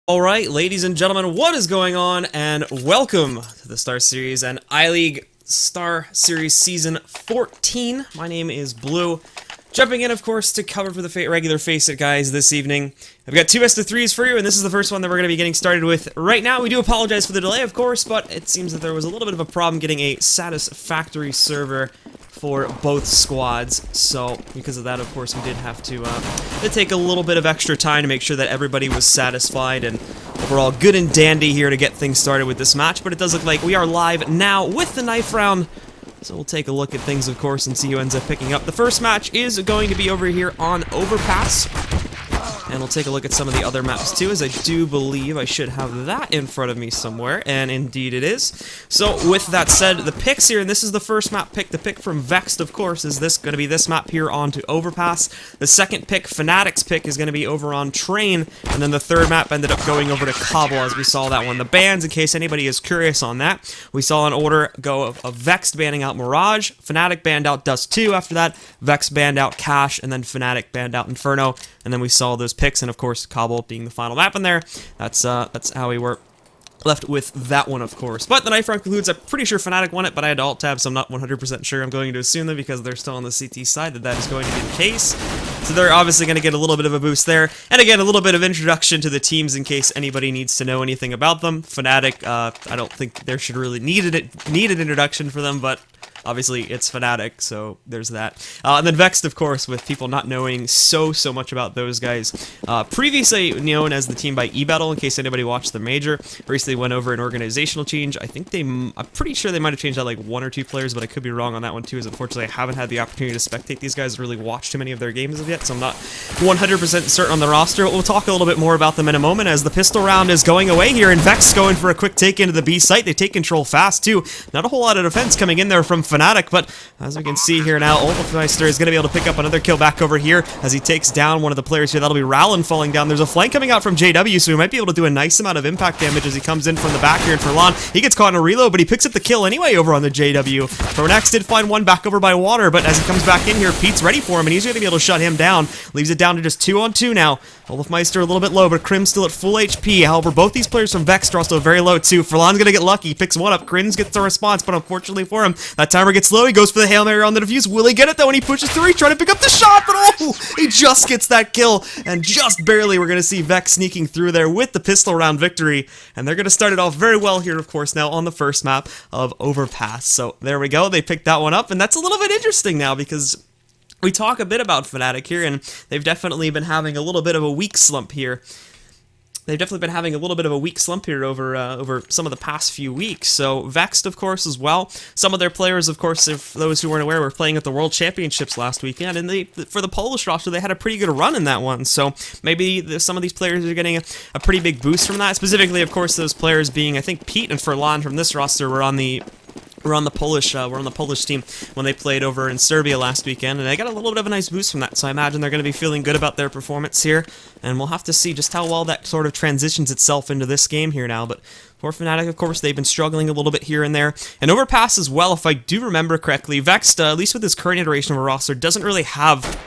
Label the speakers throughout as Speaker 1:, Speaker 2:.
Speaker 1: Alright, ladies and gentlemen, what is going on? And welcome to the Star Series and iLeague Star Series Season 14. My name is Blue. Jumping in, of course, to cover for the regular FACEIT guys this evening. I've got two best of threes for you, and this is the first one that we're going to be getting started with right now. We do apologize for the delay, of course, but it seems that there was a little bit of a problem getting a satisfactory server for both squads, so because of that, of course, we did have to take a little bit of extra time to make sure that everybody was satisfied, and overall good and dandy here to get things started with this match. But it does look like we are live now with the knife round, so we'll take a look at things, of course, and see who ends up picking up. The first match is going to be over here on Overpass, and we'll take a look at some of the other maps too, as I do believe I should have that in front of me somewhere, and indeed it is. So with that said, the picks here, and this is the first map pick, the pick from Vexxed, of course, is this going to be this map here onto Overpass. The second pick, Fnatic's pick, is going to be over on Train, and then the third map ended up going over to Cobble, as we saw that one. The bans, in case anybody is curious on that, we saw an order go of Vexxed banning out Mirage, Fnatic banned out Dust 2 after that, Vexxed banned out Cash, and then Fnatic banned out Inferno, and then we saw those picks, and of course Cobble being the final map in there. That's how we were left with that one, of course. But the knife round concludes. I'm pretty sure Fnatic won it, but I had to alt tab, so I'm not 100% sure. I'm going to assume that because they're still on the CT side that is going to be the case. So they're obviously going to get a little bit of a boost there. And again, a little bit of introduction to the teams in case anybody needs to know anything about them. Fnatic, I don't think there should really need an introduction for them, but obviously, it's Fnatic, so there's that. And then Vexxed, of course, with people not knowing so much about those guys. Previously known as the team by eBattle, in case anybody watched the Major, recently went over an organizational change. I think I'm pretty sure they might have changed out like 1 or 2 players, but I could be wrong on that one too, as unfortunately I haven't had the opportunity to spectate these guys, really watch too many of their games as of yet, so I'm not 100% certain on the roster. We'll talk a little bit more about them in a moment, as the pistol round is going away here, and Vexxed going for a quick take into the B site. They take control fast too. Not a whole lot of defense coming in there from Fnatic, but as we can see here now, Overpass is going to be able to pick up another kill back over here as he takes down one of the players here. That'll be Rowland falling down. There's a flank coming out from JW, so he might be able to do a nice amount of impact damage as he comes in from the back here. And Furlan, he gets caught in a reload, but he picks up the kill anyway over on the JW. Pronax did find one back over by Water, but as he comes back in here, Pete's ready for him, and he's going to be able to shut him down. Leaves it down to just 2 on 2 now. Olafmeister a little bit low, but Krim's still at full HP. However, both these players from Vexxed are also very low too. Furlan's going to get lucky. He picks one up. Krims gets the response, but unfortunately for him, that timer gets low. He goes for the Hail Mary on the defuse. Will he get it though? And he pushes through. He's trying to pick up the shot, but oh, he just gets that kill, and just barely we're going to see Vex sneaking through there with the pistol round victory, and they're going to start it off very well here, of course, now on the first map of Overpass. So there we go. They picked that one up, and that's a little bit interesting now because we talk a bit about Fnatic here, and they've definitely been having a little bit of a weak slump here. Over some of the past few weeks. So Vexxed, of course, as well. Some of their players, of course, if those who weren't aware, were playing at the World Championships last weekend, and for the Polish roster, they had a pretty good run in that one. So maybe some of these players are getting a pretty big boost from that. Specifically, of course, those players being, I think, Pete and Furlan from this roster were on the Polish team when they played over in Serbia last weekend, and they got a little bit of a nice boost from that, so I imagine they're going to be feeling good about their performance here, and we'll have to see just how well that sort of transitions itself into this game here now. But for Fnatic, of course, they've been struggling a little bit here and there, and Overpass as well, if I do remember correctly. Vexxed, at least with this current iteration of a roster, doesn't really have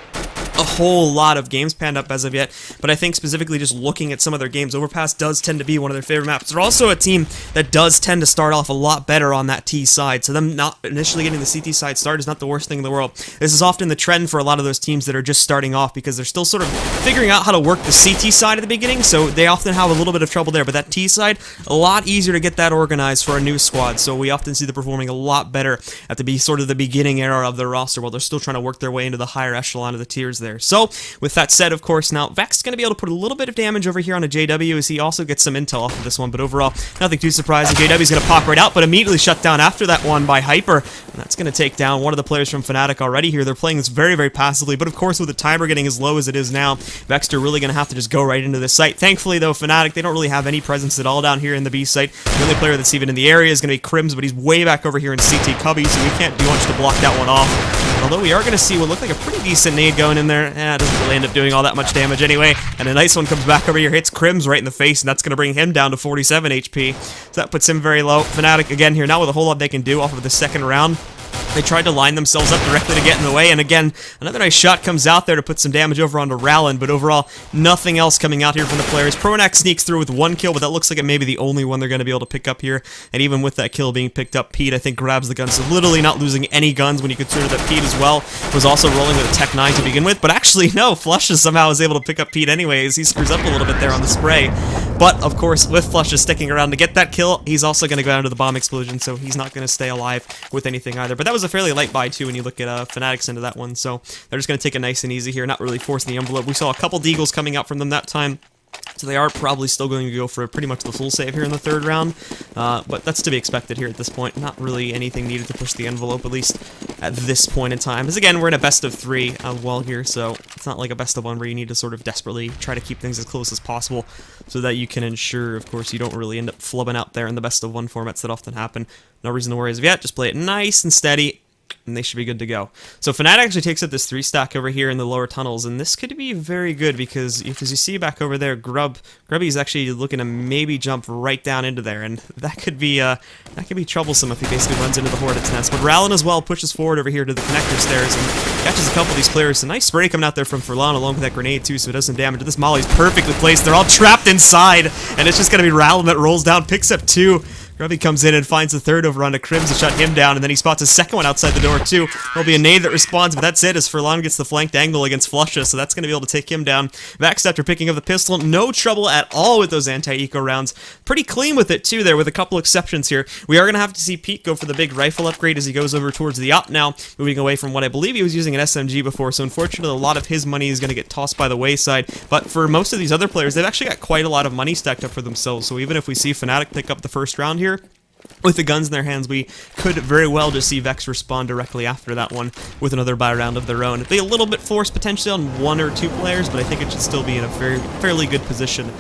Speaker 1: a whole lot of games panned up as of yet, but I think specifically just looking at some of their games, Overpass does tend to be one of their favorite maps. They're also a team that does tend to start off a lot better on that T side, so them not initially getting the CT side start is not the worst thing in the world. This is often the trend for a lot of those teams that are just starting off, because they're still sort of figuring out how to work the CT side at the beginning, so they often have a little bit of trouble there, but that T side, a lot easier to get that organized for a new squad, so we often see them performing a lot better at the beginning era of their roster, while they're still trying to work their way into the higher echelon of the tiers there. So with that said, of course, now Vexxed is going to be able to put a little bit of damage over here on a JW as he also gets some intel off of this one, but overall, nothing too surprising. JW is going to pop right out, but immediately shut down after that one by Hyper, and that's going to take down one of the players from Fnatic already here. They're playing this very passively, but of course, with the timer getting as low as it is now, Vexxed are really going to have to just go right into this site. Thankfully, though, Fnatic, they don't really have any presence at all down here in the B site. The only player that's even in the area is going to be Krims, but he's way back over here in CT Cubby, so we can't do much to block that one off. Although we are going to see what looked like a pretty decent nade going in there. It doesn't really end up doing all that much damage anyway. And a nice one comes back over here, hits Krims right in the face, and that's going to bring him down to 47 HP. So that puts him very low. Fnatic again here now with a whole lot they can do off of the second round. They tried to line themselves up directly to get in the way, and again, another nice shot comes out there to put some damage over onto Rowland, but overall, nothing else coming out here from the players. Pronax sneaks through with 1 kill, but that looks like it may be the only one they're going to be able to pick up here, and even with that kill being picked up, Pete, I think, grabs the gun, so literally not losing any guns when you consider that Pete as well was also rolling with a Tech 9 to begin with, but actually, no, Flushes somehow is able to pick up Pete anyways. He screws up a little bit there on the spray, but, of course, with Flushes sticking around to get that kill, he's also going to go down to the bomb explosion, so he's not going to stay alive with anything either, but that was a fairly light buy, too, when you look at Fnatic's into that one, so they're just going to take it nice and easy here, not really forcing the envelope. We saw a couple deagles coming out from them that time, so they are probably still going to go for pretty much the full save here in the 3rd round, but that's to be expected here at this point. Not really anything needed to push the envelope, at least at this point in time. As again, we're in a best of 3 well here, so it's not like a best of 1 where you need to sort of desperately try to keep things as close as possible so that you can ensure, of course, you don't really end up flubbing out there in the best of 1 formats that often happen. No reason to worry as of yet, just play it nice and steady, and they should be good to go. So Fnatic actually takes up this 3 stack over here in the lower tunnels, and this could be very good because, as you see back over there, Grubby's actually looking to maybe jump right down into there, and that could be troublesome if he basically runs into the Hornet's nest. But Rowland as well pushes forward over here to the connector stairs and catches a couple of these players. A nice spray coming out there from Furlan along with that grenade too, so it does some damage. This Molly's perfectly placed. They're all trapped inside, and it's just gonna be Rowland that rolls down, picks up 2. Grubby comes in and finds the 3rd over onto Crims to shut him down, and then he spots a 2nd one outside the door too. There'll be a nade that responds, but that's it as Furlan gets the flanked angle against Flusha, so that's going to be able to take him down. Vexxed, after picking up the pistol, no trouble at all with those anti-eco rounds. Pretty clean with it too there, with a couple exceptions here. We are going to have to see Pete go for the big rifle upgrade as he goes over towards the op now, moving away from what I believe he was using an SMG before, so unfortunately a lot of his money is going to get tossed by the wayside. But for most of these other players, they've actually got quite a lot of money stacked up for themselves, so even if we see Fnatic pick up the 1st round here, with the guns in their hands, we could very well just see Vex respond directly after that one with another buy round of their own. It'd be a little bit forced potentially on 1 or 2 players, but I think it should still be in a fairly good position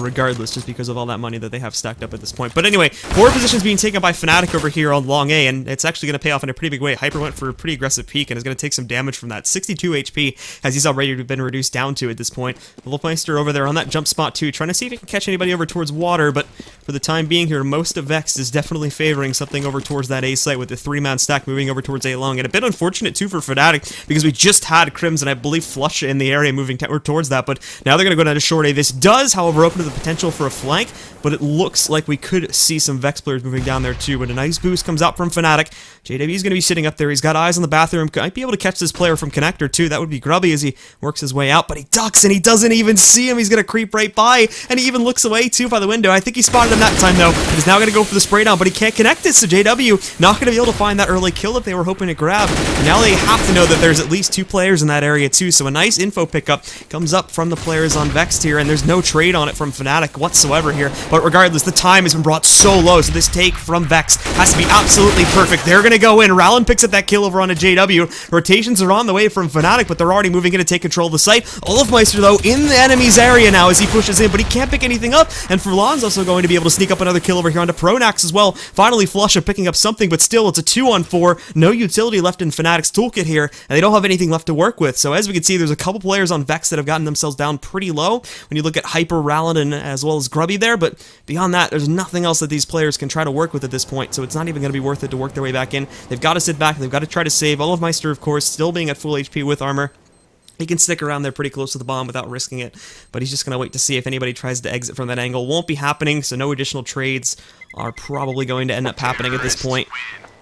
Speaker 1: regardless, just because of all that money that they have stacked up at this point. But anyway, 4 positions being taken by Fnatic over here on long A, and it's actually going to pay off in a pretty big way. Hyper went for a pretty aggressive peek and is going to take some damage from that. 62 HP, as he's already been reduced down to at this point. Wolfmeister over there on that jump spot too, trying to see if he can catch anybody over towards water, but for the time being here, most of Vex is definitely favoring something over towards that A site with the 3-man stack moving over towards A long. And a bit unfortunate too for Fnatic, because we just had Crims and I believe Flush in the area moving towards that, but now they're going to go down to short A. This does, however, open to the potential for a flank, but it looks like we could see some Vex players moving down there too, but a nice boost comes out from Fnatic. JW is going to be sitting up there. He's got eyes on the bathroom. Might be able to catch this player from connector too. That would be Grubby as he works his way out, but he ducks and he doesn't even see him. He's going to creep right by, and he even looks away too by the window. I think he spotted him that time though. He's now going to go for the spray down, but he can't connect it, so JW not going to be able to find that early kill that they were hoping to grab. And now they have to know that there's at least 2 players in that area too, so a nice info pickup comes up from the players on Vexxed here, and there's no trade on it from Fnatic whatsoever here. But regardless, the time has been brought so low, so this take from Vex has to be absolutely perfect. They're going to go in. Rowland picks up that kill over onto JW. Rotations are on the way from Fnatic, but they're already moving in to take control of the site. Olofmeister, though, in the enemy's area now as he pushes in, but he can't pick anything up, and Furlan's also going to be able to sneak up another kill over here onto Pronax as well. Finally, Flusha picking up something, but still, it's a 2-on-4. No utility left in Fnatic's toolkit here, and they don't have anything left to work with. So as we can see, there's a couple players on Vex that have gotten themselves down pretty low when you look at Hyper, Rowland, and as well as Grubby there, but beyond that, there's nothing else that these players can try to work with at this point, so it's not even going to be worth it to work their way back in. They've got to sit back, they've got to try to save. Olofmeister, of course, still being at full HP with armor. He can stick around there pretty close to the bomb without risking it, but he's just going to wait to see if anybody tries to exit from that angle. Won't be happening, so no additional trades are probably going to end up happening at this point.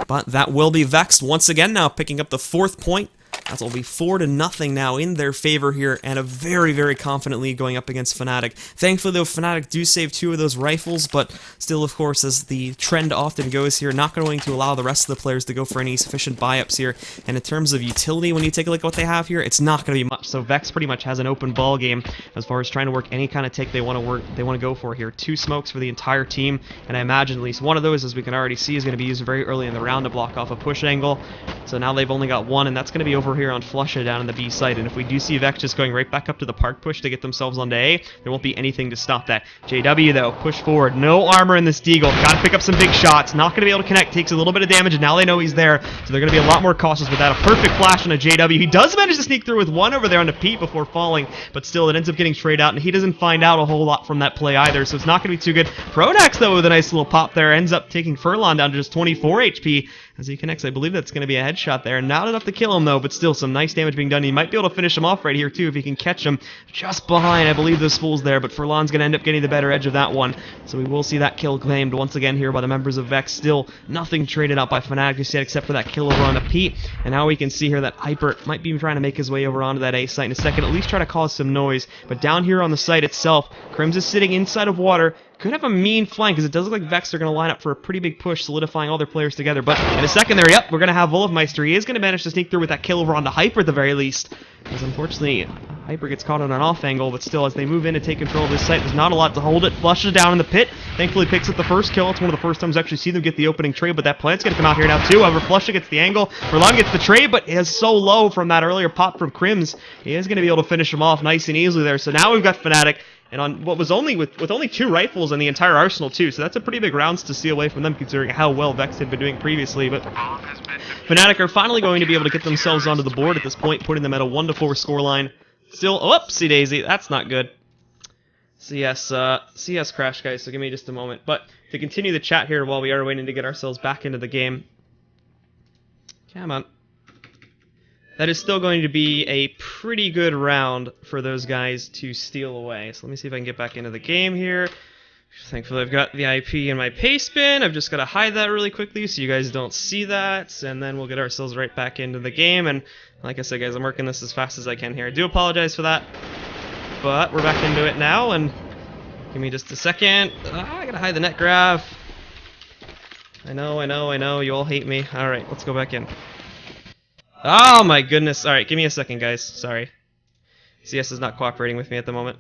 Speaker 1: But that will be Vexxed once again now, picking up the 4th point. That will be 4-0 now in their favor here, and a very, very confident lead going up against Fnatic. Thankfully, though, Fnatic do save 2 of those rifles, but still, of course, as the trend often goes here, not going to allow the rest of the players to go for any sufficient buy-ups here. And in terms of utility, when you take a look at what they have here, it's not going to be much. So Vex pretty much has an open ball game as far as trying to work any kind of take they want to go for here. 2 smokes for the entire team, and I imagine at least one of those, as we can already see, is going to be used very early in the round to block off a push angle. So now they've only got 1, and that's going to be over here on Flusha down in the B site, and if we do see Vex just going right back up to the park push to get themselves onto A, there won't be anything to stop that. JW, though, push forward. No armor in this Deagle. Gotta pick up some big shots. Not gonna be able to connect. Takes a little bit of damage, and now they know he's there, so they're gonna be a lot more cautious with that. A perfect flash on a JW. He does manage to sneak through with 1 over there onto Pete before falling, but still, it ends up getting straight out, and he doesn't find out a whole lot from that play either, so it's not gonna be too good. Pronax, though, with a nice little pop there, ends up taking Furlan down to just 24 HP, as he connects. I believe that's going to be a headshot there. Not enough to kill him, though, but still some nice damage being done. He might be able to finish him off right here, too, if he can catch him just behind. I believe those fools there, but Furlan's going to end up getting the better edge of that one. So we will see that kill claimed once again here by the members of Vexxed. Still nothing traded out by Fnatic just yet, except for that kill over onto Pete. And now we can see here that Hyper might be trying to make his way over onto that A site in a second, at least try to cause some noise. But down here on the site itself, Crims is sitting inside of water. Could have a mean flank, because it does look like Vexxed are going to line up for a pretty big push, solidifying all their players together. But in a second there, yep, we're going to have Wolfmeister. He is going to manage to sneak through with that kill over onto Hyper at the very least. Because unfortunately, Hyper gets caught on an off angle, but still, as they move in to take control of this site, there's not a lot to hold it. Flushes down in the pit. Thankfully picks up the first kill. It's one of the first times I actually see them get the opening trade, but that plant's going to come out here now too. However, Flusha gets the angle. Furlan gets the trade, but is so low from that earlier pop from Crims. He is going to be able to finish him off nice and easily there. So now we've got Fnatic. And on what was only with only 2 rifles in the entire arsenal too, so that's a pretty big rounds to steal away from them considering how well Vexxed had been doing previously. But Fnatic are finally going to be able to get themselves onto the board at this point, putting them at a 1-4 scoreline. Still, whoopsie daisy, that's not good. CS crash, guys. So give me just a moment. But to continue the chat here while we are waiting to get ourselves back into the game. Come on. That is still going to be a pretty good round for those guys to steal away. So let me see if I can get back into the game here. Thankfully, I've got the IP in my paste bin. I've just got to hide that really quickly so you guys don't see that. And then we'll get ourselves right back into the game. And like I said, guys, I'm working this as fast as I can here. I do apologize for that. But we're back into it now. And give me just a second. I got to hide the net graph. I know. You all hate me. All right, let's go back in. Oh my goodness. Alright, give me a second, guys. Sorry. CS is not cooperating with me at the moment.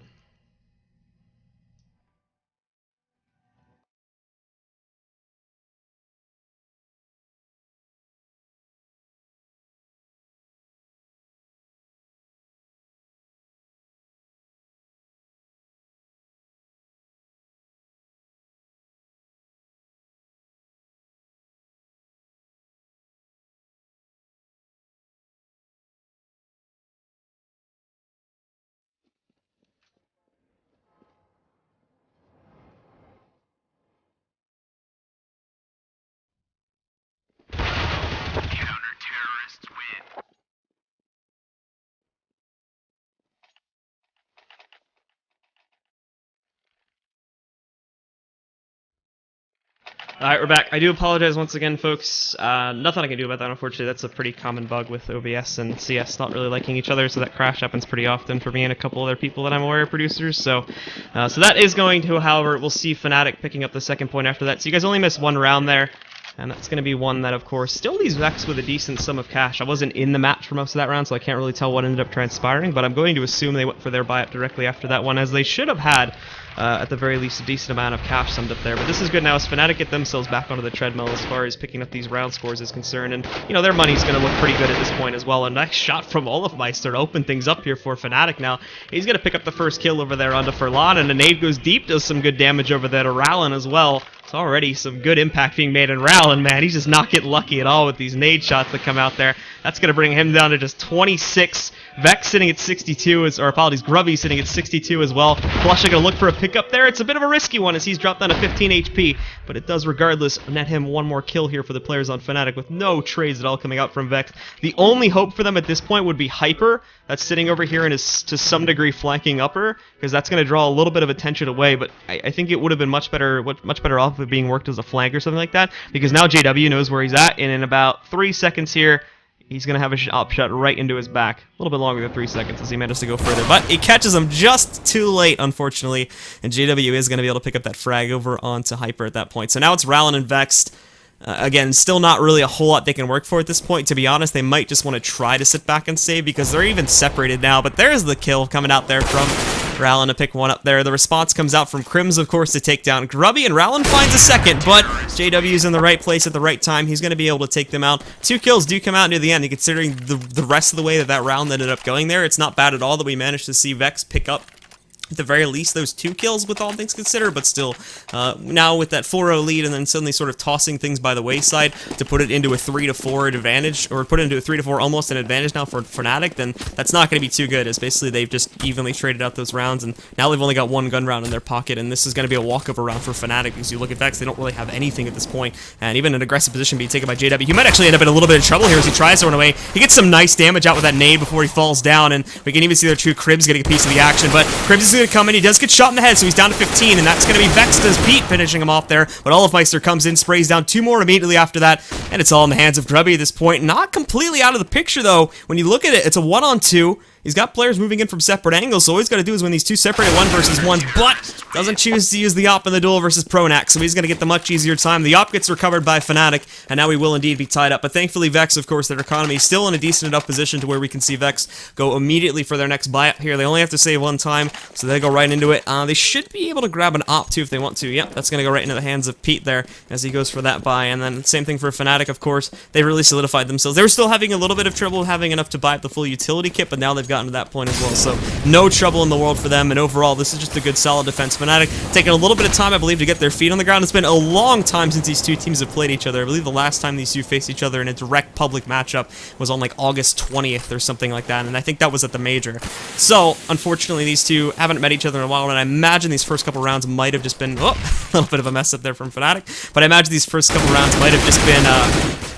Speaker 1: Alright, we're back. I do apologize once again, folks. Nothing I can do about that, unfortunately. That's a pretty common bug with OBS and CS not really liking each other, so that crash happens pretty often for me and a couple other people that I'm aware of, producers. So that is going to, however, we'll see Fnatic picking up the second point after that. So you guys only missed 1 round there, and that's going to be one that, of course, still leaves Vexxed with a decent sum of cash. I wasn't in the match for most of that round, so I can't really tell what ended up transpiring, but I'm going to assume they went for their buy-up directly after that one, as they should have had, at the very least, a decent amount of cash summed up there. But this is good now as Fnatic get themselves back onto the treadmill as far as picking up these round scores is concerned. And, you know, their money's going to look pretty good at this point as well. A nice shot from Wolfmeister to open things up here for Fnatic now. He's going to pick up the first kill over there onto Furlan, and a nade goes deep, does some good damage over there to Rallen as well. It's already some good impact being made in Rallen, man. He's just not getting lucky at all with these nade shots that come out there. That's going to bring him down to just 26. Vexxed sitting at 62, or apologies, Grubby sitting at 62 as well. Flusha going to look for a pickup there. It's a bit of a risky one as he's dropped down to 15 HP, but it does regardless net him 1 more kill here for the players on Fnatic with no trades at all coming out from Vexxed. The only hope for them at this point would be Hyper, that's sitting over here and is to some degree flanking upper, because that's going to draw a little bit of attention away, but I think it would have been much better off of being worked as a flank or something like that, because now JW knows where he's at, and in about 3 seconds here, he's going to have a op shot right into his back. A little bit longer than 3 seconds as he manages to go further. But he catches him just too late, unfortunately. And JW is going to be able to pick up that frag over onto Hyper at that point. So now it's Rallen and Vexxed. Again, still not really a whole lot they can work for at this point. To be honest, they might just want to try to sit back and save because they're even separated now. But there's the kill coming out there from Rallen to pick one up there. The response comes out from Crims, of course, to take down Grubby, and Rallen finds a second, but JW's in the right place at the right time. He's going to be able to take them out. 2 kills do come out near the end, and considering the rest of the way that round ended up going there, it's not bad at all that we managed to see Vexxed pick up at the very least, those 2 kills with all things considered, but still, now with that 4-0 lead and then suddenly sort of tossing things by the wayside to put it into a 3-4 advantage, or put it into a 3-4 almost an advantage now for Fnatic, then that's not going to be too good, as basically they've just evenly traded out those rounds, and now they've only got 1 gun round in their pocket, and this is going to be a walkover round for Fnatic, because you look at Vexxed, they don't really have anything at this point, and even an aggressive position being taken by JW. He might actually end up in a little bit of trouble here as he tries to run away. He gets some nice damage out with that nade before he falls down, and we can even see their true Cribs getting a piece of the action, but Cribs is going to come in. He does get shot in the head, so he's down to 15, and that's going to be Vexxed as Pete finishing him off there, but Olofmeister comes in, sprays down 2 more immediately after that, and it's all in the hands of Grubby at this point. Not completely out of the picture, though. When you look at it, it's a 1-on-2. He's got players moving in from separate angles, so all he's got to do is win these 2 separate 1 versus 1s, but doesn't choose to use the op in the duel versus Pronax, so he's going to get the much easier time. The op gets recovered by Fnatic, and now we will indeed be tied up, but thankfully Vexxed, of course, their economy is still in a decent enough position to where we can see Vexxed go immediately for their next buy-up here. They only have to save 1 time, so they go right into it. They should be able to grab an op, too, if they want to. Yep, that's going to go right into the hands of Pete there as he goes for that buy, and then same thing for Fnatic, of course. They really solidified themselves. They were still having a little bit of trouble having enough to buy up the full utility kit, but now they've gotten to that point as well. So no trouble in the world for them, and overall this is just a good solid defense. Fnatic taking a little bit of time, I believe, to get their feet on the ground. It's been a long time since these 2 teams have played each other. I believe the last time these 2 faced each other in a direct public matchup was on like August 20th or something like that, and I think that was at the Major. So unfortunately these 2 haven't met each other in a while, and I imagine these first couple rounds might have just been, oh, a little bit of a mess up there from Fnatic, but I imagine these first couple rounds might have just been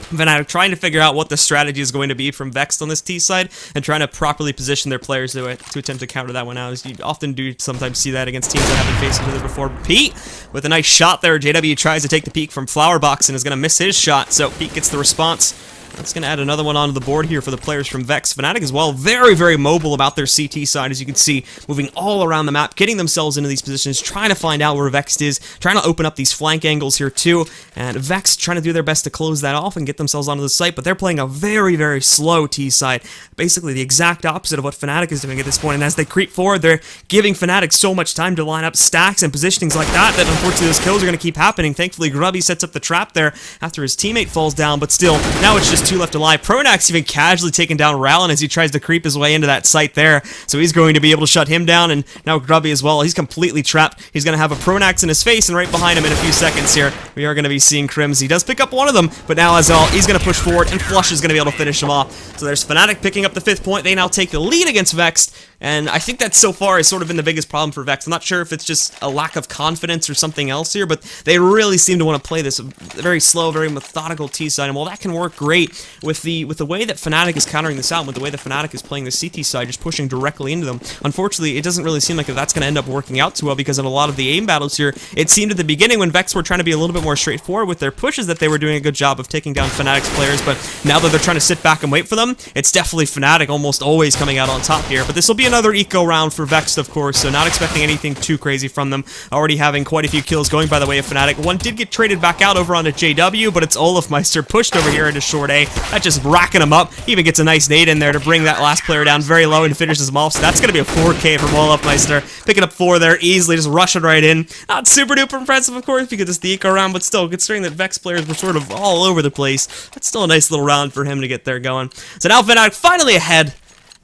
Speaker 1: Fnatic trying to figure out what the strategy is going to be from Vexxed on this T side, and trying to properly position their players to attempt to counter that one out, as you often do sometimes see that against teams that haven't faced each other before. Pete, with a nice shot there, JW tries to take the peek from Flower Box and is going to miss his shot, so Pete gets the response. That's going to add another one onto the board here for the players from Vexxed. Fnatic as well, very, very mobile about their CT side, as you can see, moving all around the map, getting themselves into these positions, trying to find out where Vexxed is, trying to open up these flank angles here too, and Vexxed trying to do their best to close that off and get themselves onto the site, but they're playing a very, very slow T side, basically the exact opposite of what Fnatic is doing at this point, and as they creep forward, they're giving Fnatic so much time to line up stacks and positionings like that, that unfortunately those kills are going to keep happening. Thankfully, Grubby sets up the trap there after his teammate falls down, but still, now it's just 2 left alive. Pronax even casually taking down Rallin as he tries to creep his way into that site there, so he's going to be able to shut him down, and now Grubby as well. He's completely trapped. He's going to have a Pronax in his face, and right behind him in a few seconds here, we are going to be seeing Crims. He does pick up one of them, but now as well, he's going to push forward, and Flush is going to be able to finish him off. So there's Fnatic picking up the 5th point. They now take the lead against Vexxed, and I think that so far has sort of been the biggest problem for Vexxed. I'm not sure if it's just a lack of confidence or something else here, but they really seem to want to play this very slow, very methodical T side, and while that can work great with the way that Fnatic is countering this out, with the way that Fnatic is playing the CT side, just pushing directly into them, unfortunately, it doesn't really seem like that's going to end up working out too well, because in a lot of the aim battles here, it seemed at the beginning when Vexxed were trying to be a little bit more straightforward with their pushes that they were doing a good job of taking down Fnatic's players, but now that they're trying to sit back and wait for them, it's definitely Fnatic almost always coming out on top here. But this will be another eco round for Vexxed, of course, so not expecting anything too crazy from them. Already having quite a few kills going by the way of Fnatic. One did get traded back out over onto JW, but it's Olofmeister pushed over here into short A. That's just racking him up. He even gets a nice nade in there to bring that last player down very low and finishes him off, so that's going to be a 4K from Olofmeister. Picking up 4 there easily, just rushing right in. Not super duper impressive, of course, because it's the eco round, but still, considering that Vexxed players were sort of all over the place, that's still a nice little round for him to get there going. So now Fnatic finally ahead,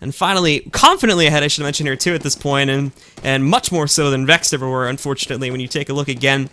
Speaker 1: and finally, confidently ahead, I should mention here too at this point, and much more so than Vexxed ever were, unfortunately, when you take a look again.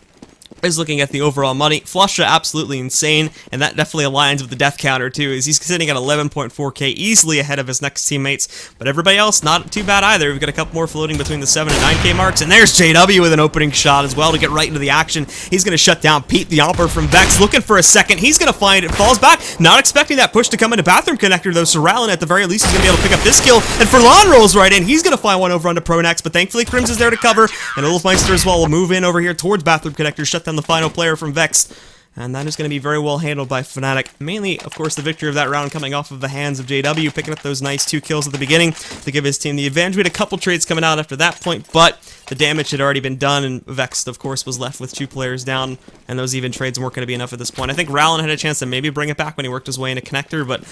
Speaker 1: Is looking at the overall money. Flusha absolutely insane, and that definitely aligns with the death counter too, as he's sitting at 11.4k, easily ahead of his next teammates, but everybody else not too bad either. We've got a couple more floating between the 7 and 9k marks, and there's JW with an opening shot as well to get right into the action. He's going to shut down Pete, the Omper from Vexxed, looking for a second. He's going to find it, falls back, not expecting that push to come into Bathroom Connector though, so Rallin at the very least is going to be able to pick up this kill, and Furlan rolls right in. He's going to find one over onto Pronax, but thankfully Crims is there to cover, and Olofmeister as well will move in over here towards Bathroom Connector, shut down the final player from Vexxed, and that is going to be very well handled by Fnatic. Mainly, of course, the victory of that round coming off of the hands of JW, picking up those nice 2 kills at the beginning to give his team the advantage. We had a couple trades coming out after that point, but the damage had already been done, and Vexxed, of course, was left with 2 players down, and those even trades weren't going to be enough at this point. I think Rallin had a chance to maybe bring it back when he worked his way into Connector, but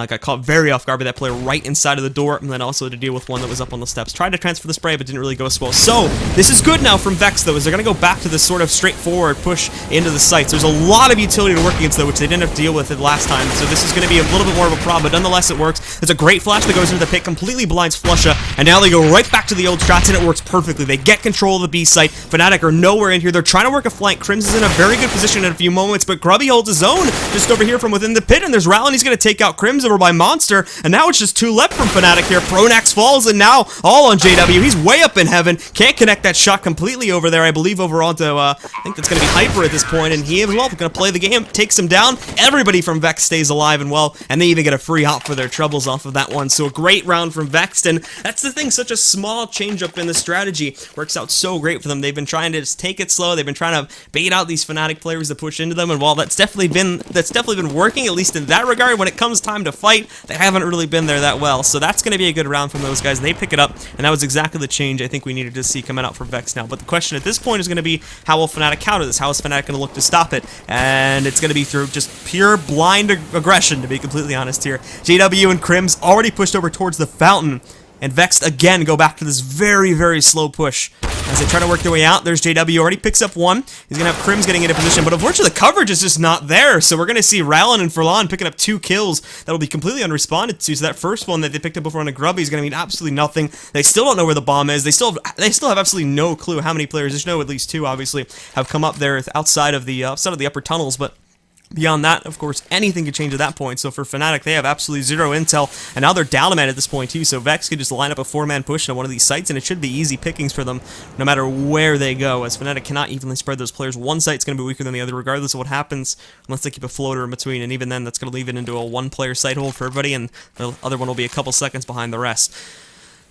Speaker 1: got caught very off guard by that player right inside of the door, and then also to deal with one that was up on the steps. Tried to transfer the spray, but didn't really go so well. So, this is good now from Vexxed, though, as they're going to go back to this sort of straightforward push into the sites. There's a lot of utility to work against, though, which they didn't have to deal with it last time, so this is going to be a little bit more of a problem, but nonetheless it works. There's a great flash that goes into the pit, completely blinds Flusha, and now they go right back to the old shots, and it works perfectly. They get control of the B site. Fnatic are nowhere in here. They're trying to work a flank. Crims is in a very good position in a few moments, but Grubby holds his own just over here from within the pit, and there's Rallon. He's going to take out Crims over by Monster, and now it's just 2 left from Fnatic here. Pronax falls, and now all on JW. He's way up in heaven. Can't connect that shot completely over there, I believe, over onto, I think that's going to be Hyper at this point, and he as well going to play the game, takes him down. Everybody from Vexxed stays alive and well, and they even get a free hop for their troubles off of that one. So a great round from Vexxed, and that's the thing, such a small change up in the strategy works out so great for them. They've been trying to just take it slow. They've been trying to bait out these Fnatic players to push into them, and while that's definitely been working, at least in that regard, when it comes time to fight, they haven't really been there that well. So that's going to be a good round from those guys. They pick it up, and that was exactly the change I think we needed to see coming out from Vexxed now. But the question at this point is going to be, how will Fnatic counter this? How is Fnatic going to look to stop it? And it's going to be through just pure blind aggression, to be completely honest here. JW and Crims already pushed over towards the fountain, and Vexxed again go back to this very, very slow push. As they try to work their way out, there's JW, already picks up one. He's going to have Crims getting into position, but unfortunately the coverage is just not there, so we're going to see Rallon and Furlan picking up 2 kills that will be completely unresponded to, so that first one that they picked up before on a Grubby is going to mean absolutely nothing. They still don't know where the bomb is. They still have absolutely no clue how many players. There's no at least 2, obviously, have come up there outside of the upper tunnels, but beyond that, of course, anything could change at that point. So for Fnatic, they have absolutely 0 intel, and now they're down a man at this point too, so Vex could just line up a 4-man push on one of these sites, and it should be easy pickings for them no matter where they go, as Fnatic cannot evenly spread those players. One site's going to be weaker than the other regardless of what happens, unless they keep a floater in between, and even then that's going to leave it into a 1-player site hold for everybody, and the other one will be a couple seconds behind the rest.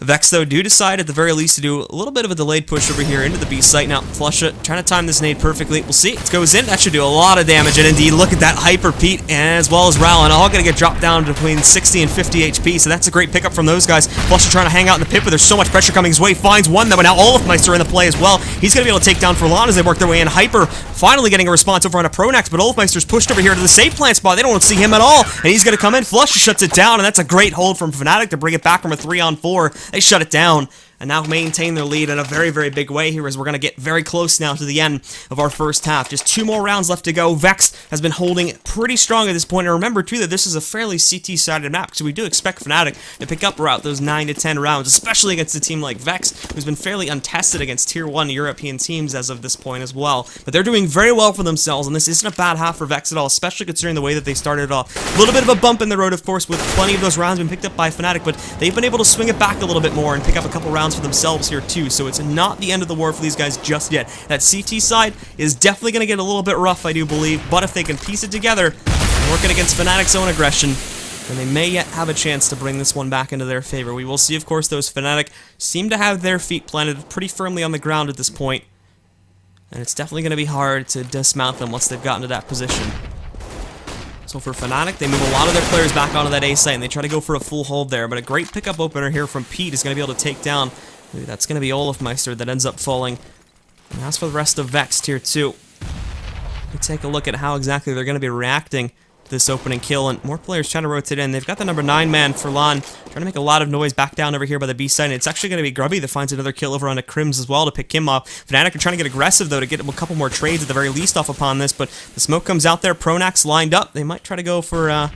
Speaker 1: Vex, though, do decide at the very least to do a little bit of a delayed push over here into the B site. Now, Flusha trying to time this nade perfectly. We'll see. It goes in. That should do a lot of damage. And indeed, look at that Hyper Pete as well as Rallon, all going to get dropped down between 60 and 50 HP. So that's a great pickup from those guys. Flusha trying to hang out in the pit, but there's so much pressure coming his way. Finds one, though, and now Olafmeister in the play as well. He's going to be able to take down Furlan as they work their way in. Hyper finally getting a response over on a Pronax, but Olafmeister's pushed over here to the safe plant spot. They don't want to see him at all, and he's going to come in. Flusha shuts it down, and that's a great hold from Fnatic to bring it back from a 3-on-4. They shut it down and now maintain their lead in a very, very big way here, as we're going to get very close now to the end of our first half. Just 2 more rounds left to go. Vex has been holding pretty strong at this point, and remember, too, that this is a fairly CT-sided map, so we do expect Fnatic to pick up around those 9 to 10 rounds, especially against a team like Vex, who's been fairly untested against Tier 1 European teams as of this point as well. But they're doing very well for themselves, and this isn't a bad half for Vex at all, especially considering the way that they started off. A little bit of a bump in the road, of course, with plenty of those rounds being picked up by Fnatic, but they've been able to swing it back a little bit more and pick up a couple rounds for themselves here, too, so it's not the end of the war for these guys just yet. That CT side is definitely going to get a little bit rough, I do believe, but if they can piece it together, working against Fnatic's own aggression, then they may yet have a chance to bring this one back into their favor. We will see, of course. Those Fnatic seem to have their feet planted pretty firmly on the ground at this point, and it's definitely going to be hard to dismount them once they've gotten to that position. So for Fnatic, they move a lot of their players back onto that A site, and they try to go for a full hold there, but a great pickup opener here from Pete is going to be able to take down. Maybe that's going to be Olafmeister that ends up falling. And as for the rest of Vex Tier 2, we take a look at how exactly they're going to be reacting to this opening kill, and more players trying to rotate in. They've got the number 9 man, Furlan, trying to make a lot of noise back down over here by the B side, and it's actually going to be Grubby that finds another kill over on a Crims as well to pick him off. Fnatic are trying to get aggressive, though, to get a couple more trades at the very least off upon this, but the smoke comes out there. Pronax lined up. They might try to go for,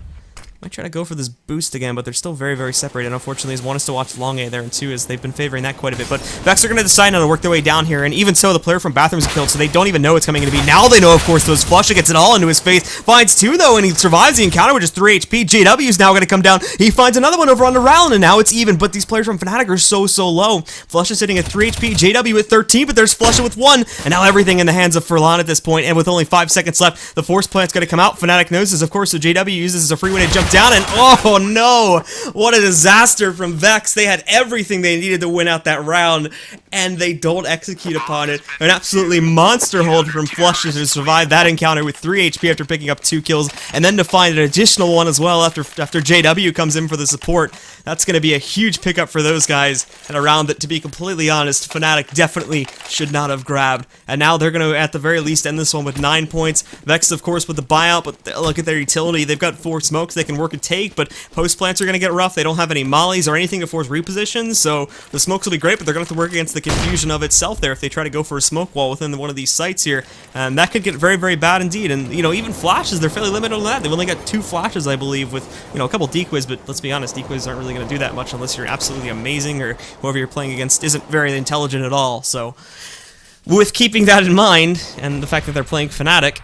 Speaker 1: this boost again, but they're still very, very separated. Unfortunately, one is to watch long A there, and 2 is they've been favoring that quite a bit. But Vex are going to decide now to work their way down here, and even so, the player from Bathrooms killed, so they don't even know it's coming to be. Now they know, of course, those Flusha gets it all into his face. Finds 2, though, and he survives the encounter with just 3 HP. JW is now going to come down. He finds another one over on the Rallon, and now it's even, but these players from Fnatic are so low. Flusha sitting at 3 HP, JW at 13, but there's Flusha with 1, and now everything in the hands of Furlan at this point, and with only 5 seconds left, the Force Plant's going to come out. Fnatic knows this, of course, so JW uses as a free way to jump down, and oh no, what a disaster from Vex. They had everything they needed to win out that round, and they don't execute upon it. An absolutely monster hold from Flusha to survive that encounter with 3 HP after picking up 2 kills, and then to find an additional one as well after JW comes in for the support. That's going to be a huge pickup for those guys, and a round that, to be completely honest, Fnatic definitely should not have grabbed. And now they're going to, at the very least, end this one with 9 points. Vexxed, of course, with the buyout, but look at their utility. They've got 4 smokes they can work and take, but post plants are going to get rough. They don't have any mollies or anything to force repositions, so the smokes will be great, but they're going to have to work against the confusion of itself there if they try to go for a smoke wall within one of these sites here. And that could get very, very bad indeed. And, you know, even flashes, they're fairly limited on that. They've only got 2 flashes, I believe, with, you know, a couple decoys, but let's be honest, decoys aren't really going to do that much unless you're absolutely amazing or whoever you're playing against isn't very intelligent at all. So, with keeping that in mind, and the fact that they're playing Fnatic,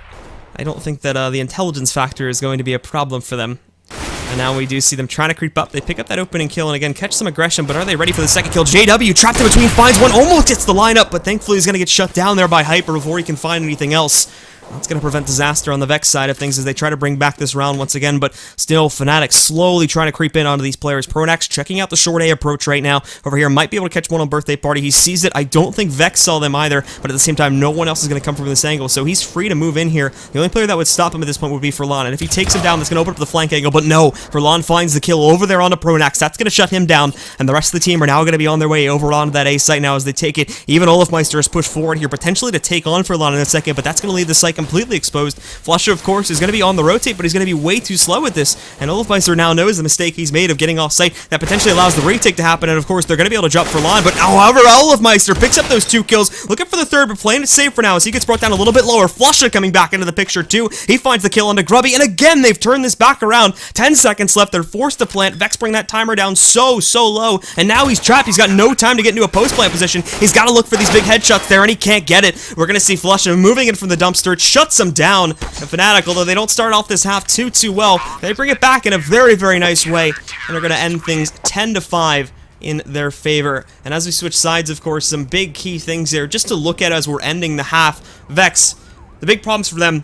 Speaker 1: I don't think that the intelligence factor is going to be a problem for them. And now we do see them trying to creep up. They pick up that opening kill and again catch some aggression, but are they ready for the second kill? JW trapped in between, finds one, almost gets the lineup, but thankfully he's going to get shut down there by Hyper before he can find anything else. That's going to prevent disaster on the Vex side of things as they try to bring back this round once again, but still Fnatic slowly trying to creep in onto these players. Pronax checking out the short A approach right now. Over here, might be able to catch one on Birthday Party. He sees it. I don't think Vex saw them either, but at the same time, no one else is going to come from this angle, so he's free to move in here. The only player that would stop him at this point would be Furlan, and if he takes him down, that's going to open up the flank angle, but no, Furlan finds the kill over there onto Pronax. That's going to shut him down, and the rest of the team are now going to be on their way over onto that A site now as they take it. Even Olafmeister is pushed forward here, potentially to take on Furlan in a second, but that's going to leave the site completely exposed. Flusher, of course, is going to be on the rotate, but he's going to be way too slow with this, and Olafmeister now knows the mistake he's made of getting off site. That potentially allows the retake to happen, and of course, they're going to be able to jump for Lon, but however, Olafmeister picks up those 2 kills, looking for the third, but playing it safe for now as he gets brought down a little bit lower. Flusher coming back into the picture too. He finds the kill onto Grubby, and again, they've turned this back around. 10 seconds left, they're forced to plant. Vex bring that timer down so low, and now he's trapped. He's got no time to get into a post-plant position. He's got to look for these big headshots there, and he can't get it. We're going to see Flusher moving in from the dumpster. It shuts him down, and Fnatic, although they don't start off this half too well, they bring it back in a very, very nice way, and they're going to end things 10-5 in their favor. And as we switch sides, of course, some big key things here just to look at as we're ending the half. Vex, the big problems for them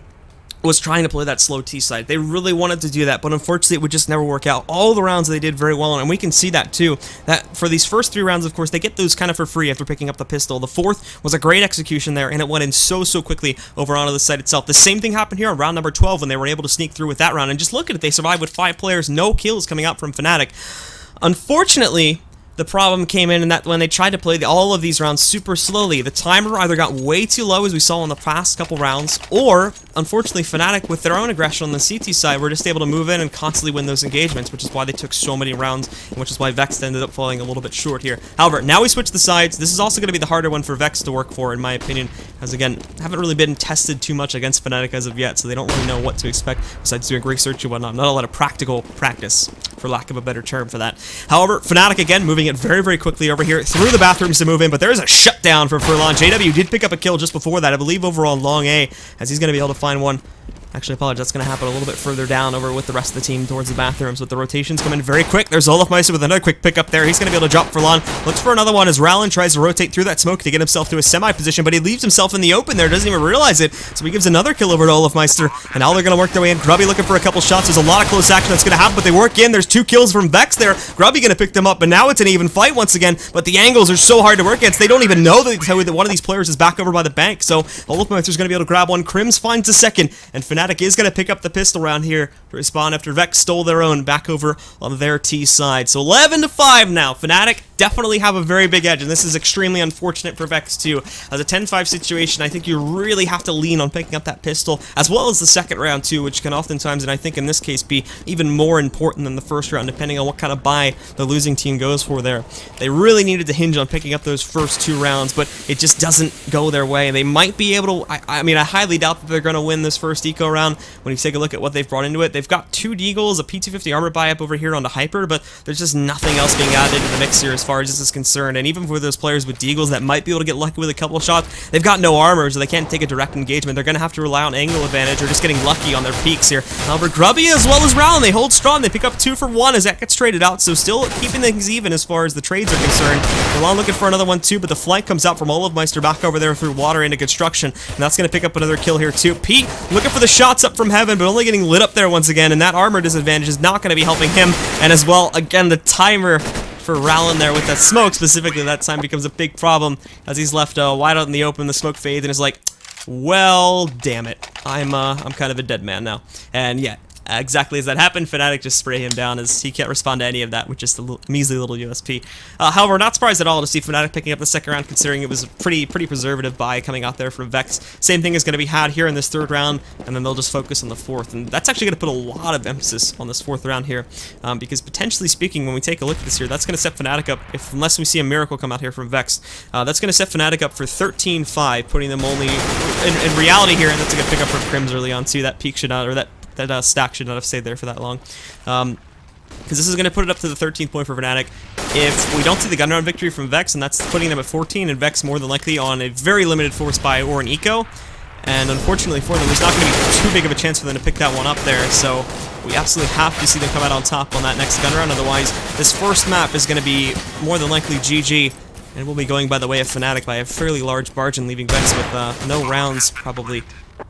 Speaker 1: was trying to play that slow T side. They really wanted to do that, but unfortunately it would just never work out. All the rounds they did very well on, and we can see that too, that for these first 3 rounds, of course, they get those kind of for free after picking up the pistol. The 4th was a great execution there, and it went in so quickly over onto the site itself. The same thing happened here on round number 12 when they were able to sneak through with that round, and just look at it, they survived with 5 players, no kills coming out from Fnatic. Unfortunately, the problem came in that when they tried to play all of these rounds super slowly, the timer either got way too low, as we saw in the past couple rounds, or, unfortunately, Fnatic, with their own aggression on the CT side, were just able to move in and constantly win those engagements, which is why they took so many rounds, and which is why Vexxed ended up falling a little bit short here. However, now we switch the sides. This is also going to be the harder one for Vexxed to work for, in my opinion, as, again, haven't really been tested too much against Fnatic as of yet, so they don't really know what to expect, besides doing research and whatnot. Not a lot of practical practice, for lack of a better term for that. However, Fnatic, again, moving it very, very quickly over here through the bathrooms to move in, but there is a shutdown for Furlan. JW did pick up a kill just before that, I believe over on long A, as he's going to be able to find one. Actually, I apologize, that's going to happen a little bit further down over with the rest of the team towards the bathrooms, with the rotations coming very quick. There's Olafmeister with another quick pickup there. He's going to be able to drop for Lon. Looks for another one as Rowland tries to rotate through that smoke to get himself to a semi-position, but he leaves himself in the open there, doesn't even realize it, so he gives another kill over to Olafmeister, and now they're going to work their way in. Grubby looking for a couple shots. There's a lot of close action that's going to happen, but they work in. There's 2 kills from Vex there. Grubby going to pick them up, but now it's an even fight once again, but the angles are so hard to work against. They don't even know that one of these players is back over by the bank, so Olafmeister's going to be able to grab one. Crims finds a second, and Fnatic is going to pick up the pistol round here to respawn after Vex stole their own back over on their T side. So 11-5 now. Fnatic definitely have a very big edge, and this is extremely unfortunate for Vex too. As a 10-5 situation, I think you really have to lean on picking up that pistol, as well as the second round too, which can oftentimes, and I think in this case, be even more important than the first round, depending on what kind of buy the losing team goes for there. They really needed to hinge on picking up those first 2 rounds, but it just doesn't go their way. They might be able to, I mean, I highly doubt that they're going to win this first eco round. When you take a look at what they've brought into it, they've got 2 Deagles, a P250 armor buy up over here on the Hyper, but there's just nothing else being added to the mix here as far as this is concerned. And even for those players with Deagles that might be able to get lucky with a couple of shots, they've got no armor, so they can't take a direct engagement. They're going to have to rely on angle advantage or just getting lucky on their peaks here. However, Grubby as well as Rowland, they hold strong. They pick up 2 for 1 as that gets traded out, so still keeping things even as far as the trades are concerned. Milan looking for another one too, but the flank comes out from Olafmeister back over there through water into construction, and that's going to pick up another kill here too. Pete looking for the shots up from heaven, but only getting lit up there once again, and that armor disadvantage is not going to be helping him. And as well, again, the timer for Rowland there with that smoke specifically that time becomes a big problem as he's left wide out in the open. The smoke fades and is like, well, damn it, I'm kind of a dead man now. And yeah, exactly as that happened, Fnatic just spray him down as he can't respond to any of that with just a measly little USP. However, not surprised at all to see Fnatic picking up the second round, considering it was a pretty preservative buy coming out there from Vexxed. Same thing is going to be had here in this third round, and then they'll just focus on the fourth. And that's actually going to put a lot of emphasis on this fourth round here, because potentially speaking, when we take a look at this here, that's going to set Fnatic up, unless we see a miracle come out here from Vexxed, that's going to set Fnatic up for 13-5, putting them only, in reality here, and that's a good pickup from Crims early on too. That peak should not, or that stack should not have stayed there for that long. Because this is going to put it up to the 13th point for Fnatic. If we don't see the gun round victory from Vex, and that's putting them at 14, and Vex more than likely on a very limited force buy or an eco. And unfortunately for them, there's not going to be too big of a chance for them to pick that one up there, so we absolutely have to see them come out on top on that next gun round. Otherwise, this first map is going to be more than likely GG, and we'll be going by the way of Fnatic by a fairly large margin, leaving Vex with no rounds probably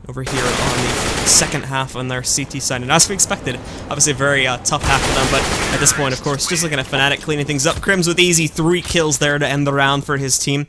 Speaker 1: over here on the second half on their CT side. And as we expected, obviously a very tough half for them, but at this point, of course, just looking at Fnatic cleaning things up. Crims with easy 3 kills there to end the round for his team.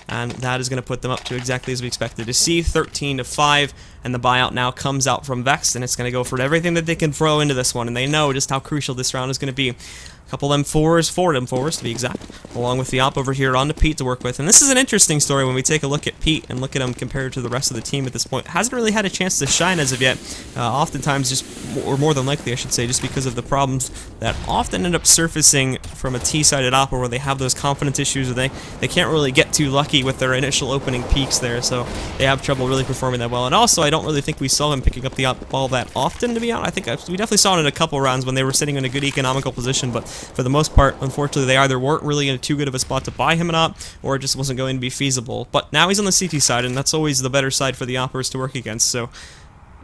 Speaker 1: And that is going to put them up to exactly as we expected to see, 13-5, and the buyout now comes out from Vexxed, and it's going to go for everything that they can throw into this one, and they know just how crucial this round is going to be. A couple of M4s, 4 M4s to be exact, along with the op over here on to Pete to work with. And this is an interesting story when we take a look at Pete and look at him compared to the rest of the team at this point. Hasn't really had a chance to shine as of yet, oftentimes just, or more than likely I should say, just because of the problems that often end up surfacing from a T-sided op where they have those confidence issues, or they can't really get too lucky with their initial opening peaks there, so they have trouble really performing that well. And also, I don't really think we saw him picking up the op ball that often, to be honest. I think we definitely saw it in a couple rounds when they were sitting in a good economical position, but for the most part, unfortunately, they either weren't really in too good of a spot to buy him an op, or it just wasn't going to be feasible. But now he's on the CT side, and that's always the better side for the oppers to work against, so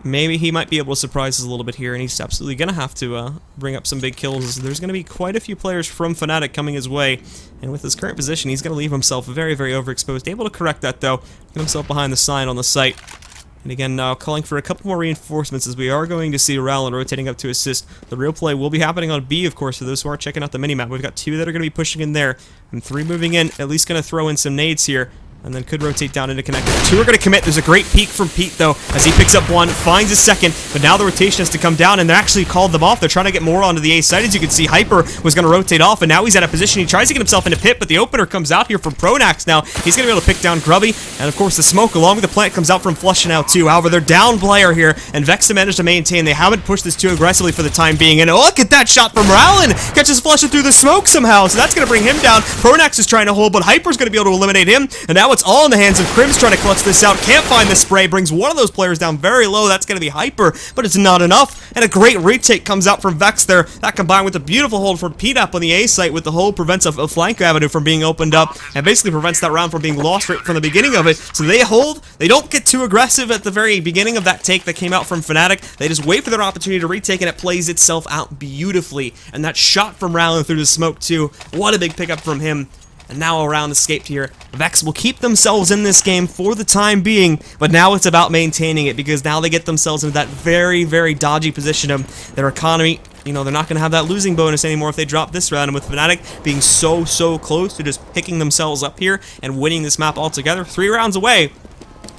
Speaker 1: maybe he might be able to surprise us a little bit here, and he's absolutely going to have to bring up some big kills. There's going to be quite a few players from Fnatic coming his way, and with his current position, he's going to leave himself very overexposed. Able to correct that, though, get himself behind the sign on the site. And again, now calling for a couple more reinforcements, as we are going to see Rowland rotating up to assist. The real play will be happening on B, of course, for those who are checking out the minimap. We've got 2 that are going to be pushing in there, and 3 moving in, at least going to throw in some nades here, and then could rotate down into connector. 2 are going to commit. There's a great peek from Pete, though, as he picks up 1, finds a second, but now the rotation has to come down, and they actually called them off. They're trying to get more onto the A side. As you can see, Hyper was going to rotate off, and now he's at a position. He tries to get himself into pit, but the opener comes out here from Pronax now. He's going to be able to pick down Grubby, and of course, the smoke along with the plant comes out from Flushing out too. However, they're down player here, and Vexxed managed to maintain. They haven't pushed this too aggressively for the time being, and look at that shot from Rowland! Catches Flusher through the smoke somehow, so that's going to bring him down. Pronax is trying to hold, but Hyper's going to be able to eliminate him, and now it's all in the hands of Crims trying to clutch this out. Can't find the spray, brings one of those players down very low. That's going to be Hyper, but it's not enough, and a great retake comes out from Vex there. That combined with a beautiful hold from Pete up on the A site with the hold prevents a flank avenue from being opened up, and basically prevents that round from being lost right from the beginning of it. So they hold, they don't get too aggressive at the very beginning of that take that came out from Fnatic. They just wait for their opportunity to retake, and it plays itself out beautifully. And that shot from Rowland through the smoke too, what a big pickup from him. And now a round escaped here. Vex will keep themselves in this game for the time being, but now it's about maintaining it, because now they get themselves into that very dodgy position of their economy. You know, they're not going to have that losing bonus anymore if they drop this round, and with Fnatic being so close to just picking themselves up here and winning this map altogether, 3 rounds away.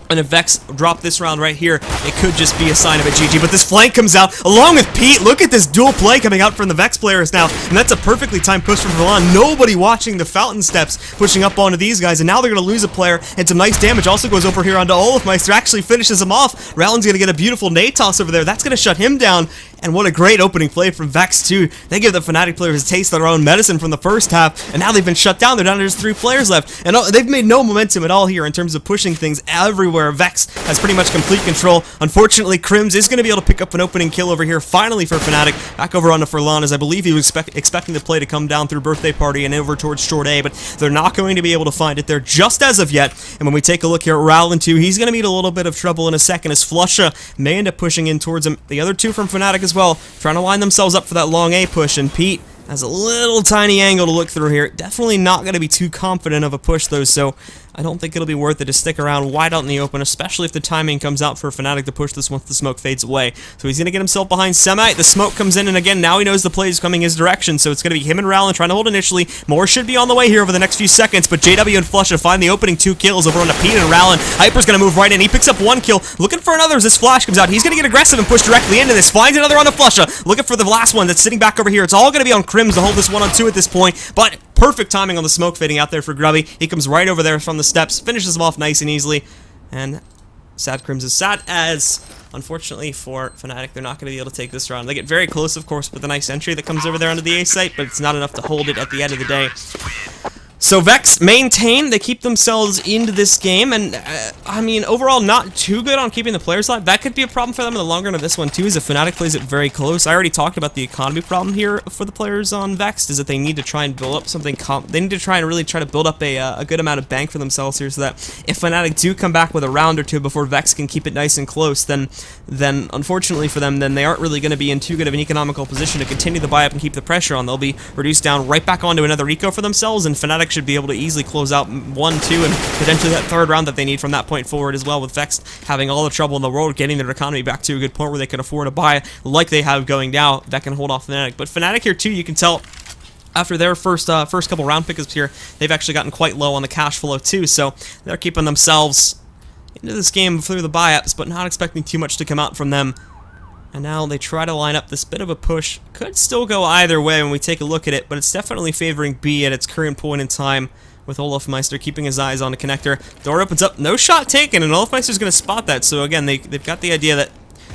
Speaker 1: And if Vex drop this round right here, it could just be a sign of a GG. But this flank comes out along with Pete. Look at this dual play coming out from the Vex players now. And that's a perfectly timed push from Verlan. Nobody watching the fountain steps pushing up onto these guys. And now they're going to lose a player. And some nice damage also goes over here onto Olafmeister. Actually finishes him off. Rowland's going to get a beautiful nade toss over there. That's going to shut him down. And what a great opening play from Vex, too. They give the Fnatic players a taste of their own medicine from the first half, and now they've been shut down. They're down to just 3 players left, and they've made no momentum at all here in terms of pushing things everywhere. Vex has pretty much complete control. Unfortunately, Crims is going to be able to pick up an opening kill over here, finally for Fnatic. Back over onto Furlan, as I believe he was expecting the play to come down through Birthday Party and over towards Short A, but they're not going to be able to find it there just as of yet. And when we take a look here at Rowland, too, he's going to meet a little bit of trouble in a second, as Flusha may end up pushing in towards him. The other 2 from Fnatic as well, trying to line themselves up for that long A push, and Pete has a little tiny angle to look through here. Definitely not going to be too confident of a push, though, so I don't think it'll be worth it to stick around wide out in the open, especially if the timing comes out for Fnatic to push this once the smoke fades away. So he's going to get himself behind Semi. The smoke comes in, and again, now he knows the play is coming his direction, so it's going to be him and Rowland trying to hold initially. More should be on the way here over the next few seconds, but JW and Flusha find the opening 2 kills over on Pete and Rowland. Hyper's going to move right in. He picks up 1 kill, looking for another as this flash comes out. He's going to get aggressive and push directly into this. Finds another on the Flusha, looking for the last one that's sitting back over here. It's all going to be on Crims to hold this 1-on-2 at this point, but perfect timing on the smoke fading out there for Grubby. He comes right over there from the steps, finishes him off nice and easily, and sad Crims is sad as, unfortunately for Fnatic, they're not going to be able to take this round. They get very close, of course, with a nice entry that comes over there onto the A site, but it's not enough to hold it at the end of the day. So Vexxed maintain, they keep themselves into this game, and I mean, overall not too good on keeping the players alive. That could be a problem for them in the long run of this one too, as if Fnatic plays it very close. I already talked about the economy problem here for the players on Vexxed, is that they need to try and build up something, they need to try and really try to build up a good amount of bank for themselves here, so that if Fnatic do come back with a round or two before Vexxed can keep it nice and close, then unfortunately for them, then they aren't really going to be in too good of an economical position to continue the buy up and keep the pressure on. They'll be reduced down right back onto another eco for themselves, and Fnatic should be able to easily close out 1, 2, and potentially that third round that they need from that point forward as well, with Vexxed having all the trouble in the world getting their economy back to a good point where they can afford a buy like they have going now that can hold off Fnatic. But Fnatic here too, you can tell after their first couple round pickups here, they've actually gotten quite low on the cash flow too, so they're keeping themselves into this game through the buy-ups, but not expecting too much to come out from them. And now they try to line up this bit of a push. Could still go either way when we take a look at it, but it's definitely favoring B at its current point in time, with Olafmeister keeping his eyes on the connector. Door opens up, no shot taken, and Olafmeister's going to spot that. So again, they've got the idea that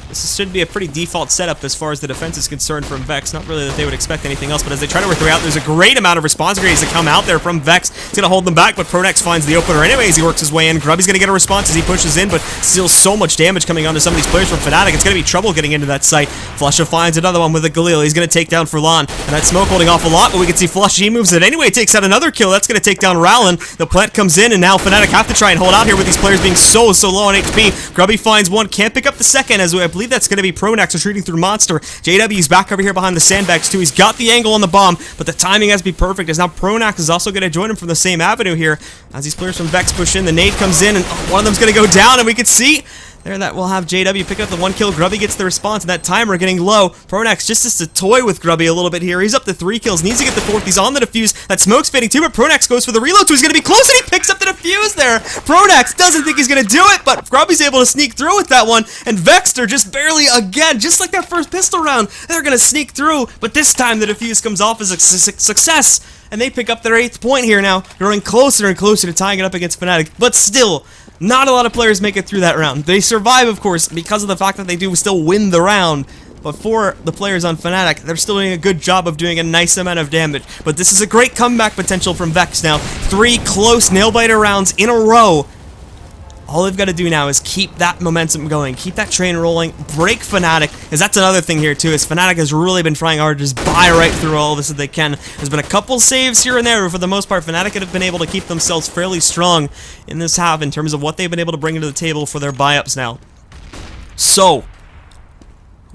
Speaker 1: this should be a pretty default setup as far as the defense is concerned from Vexxed. Not really that they would expect anything else, but as they try to work their way out, there's a great amount of response grades that come out there from Vexxed. It's going to hold them back, but Pronex finds the opener anyways. He works his way in. Grubby's going to get a response as he pushes in, but still so much damage coming onto some of these players from Fnatic. It's going to be trouble getting into that site. Flusha finds another one with a Galil. He's going to take down Furlan, and that smoke holding off a lot, but we can see Flusha, he moves it anyway, takes out another kill. That's going to take down Rowland. The plant comes in, and now Fnatic have to try and hold out here with these players being so low on HP. Grubby finds one, can't pick up the second, as I believe that's going to be Pronex retreating through Monster. JW's back over here behind the sandbags too. He's got the angle on the bomb, but the timing has to be perfect, as now Pronex is also going to join him from the same avenue here. As these players from Vexxed push in, the nade comes in, and one of them's going to go down, and we can see there that we'll have JW pick up the 1 kill. Grubby gets the response, and that timer getting low. Pronex just to toy with Grubby a little bit here. He's up to 3 kills, needs to get the 4th. He's on the defuse. That smoke's fading too, but Pronex goes for the reload, so he's going to be close, and he picks up the defuse there. Pronex doesn't think he's going to do it, but Grubby's able to sneak through with that one, and Vexxed are just barely, again, just like that first pistol round, they're going to sneak through, but this time the defuse comes off as a success, and they pick up their 8th point here now, growing closer and closer to tying it up against Fnatic, but still, not a lot of players make it through that round. They survive, of course, because of the fact that they do still win the round. But for the players on Fnatic, they're still doing a good job of doing a nice amount of damage. But this is a great comeback potential from Vexxed now. 3 close nail-biter rounds in a row. All they've got to do now is keep that momentum going, keep that train rolling, break Fnatic, because that's another thing here too, is Fnatic has really been trying hard to just buy right through all this that they can. There's been a couple saves here and there, but for the most part, Fnatic have been able to keep themselves fairly strong in this half in terms of what they've been able to bring to the table for their buy-ups now. So,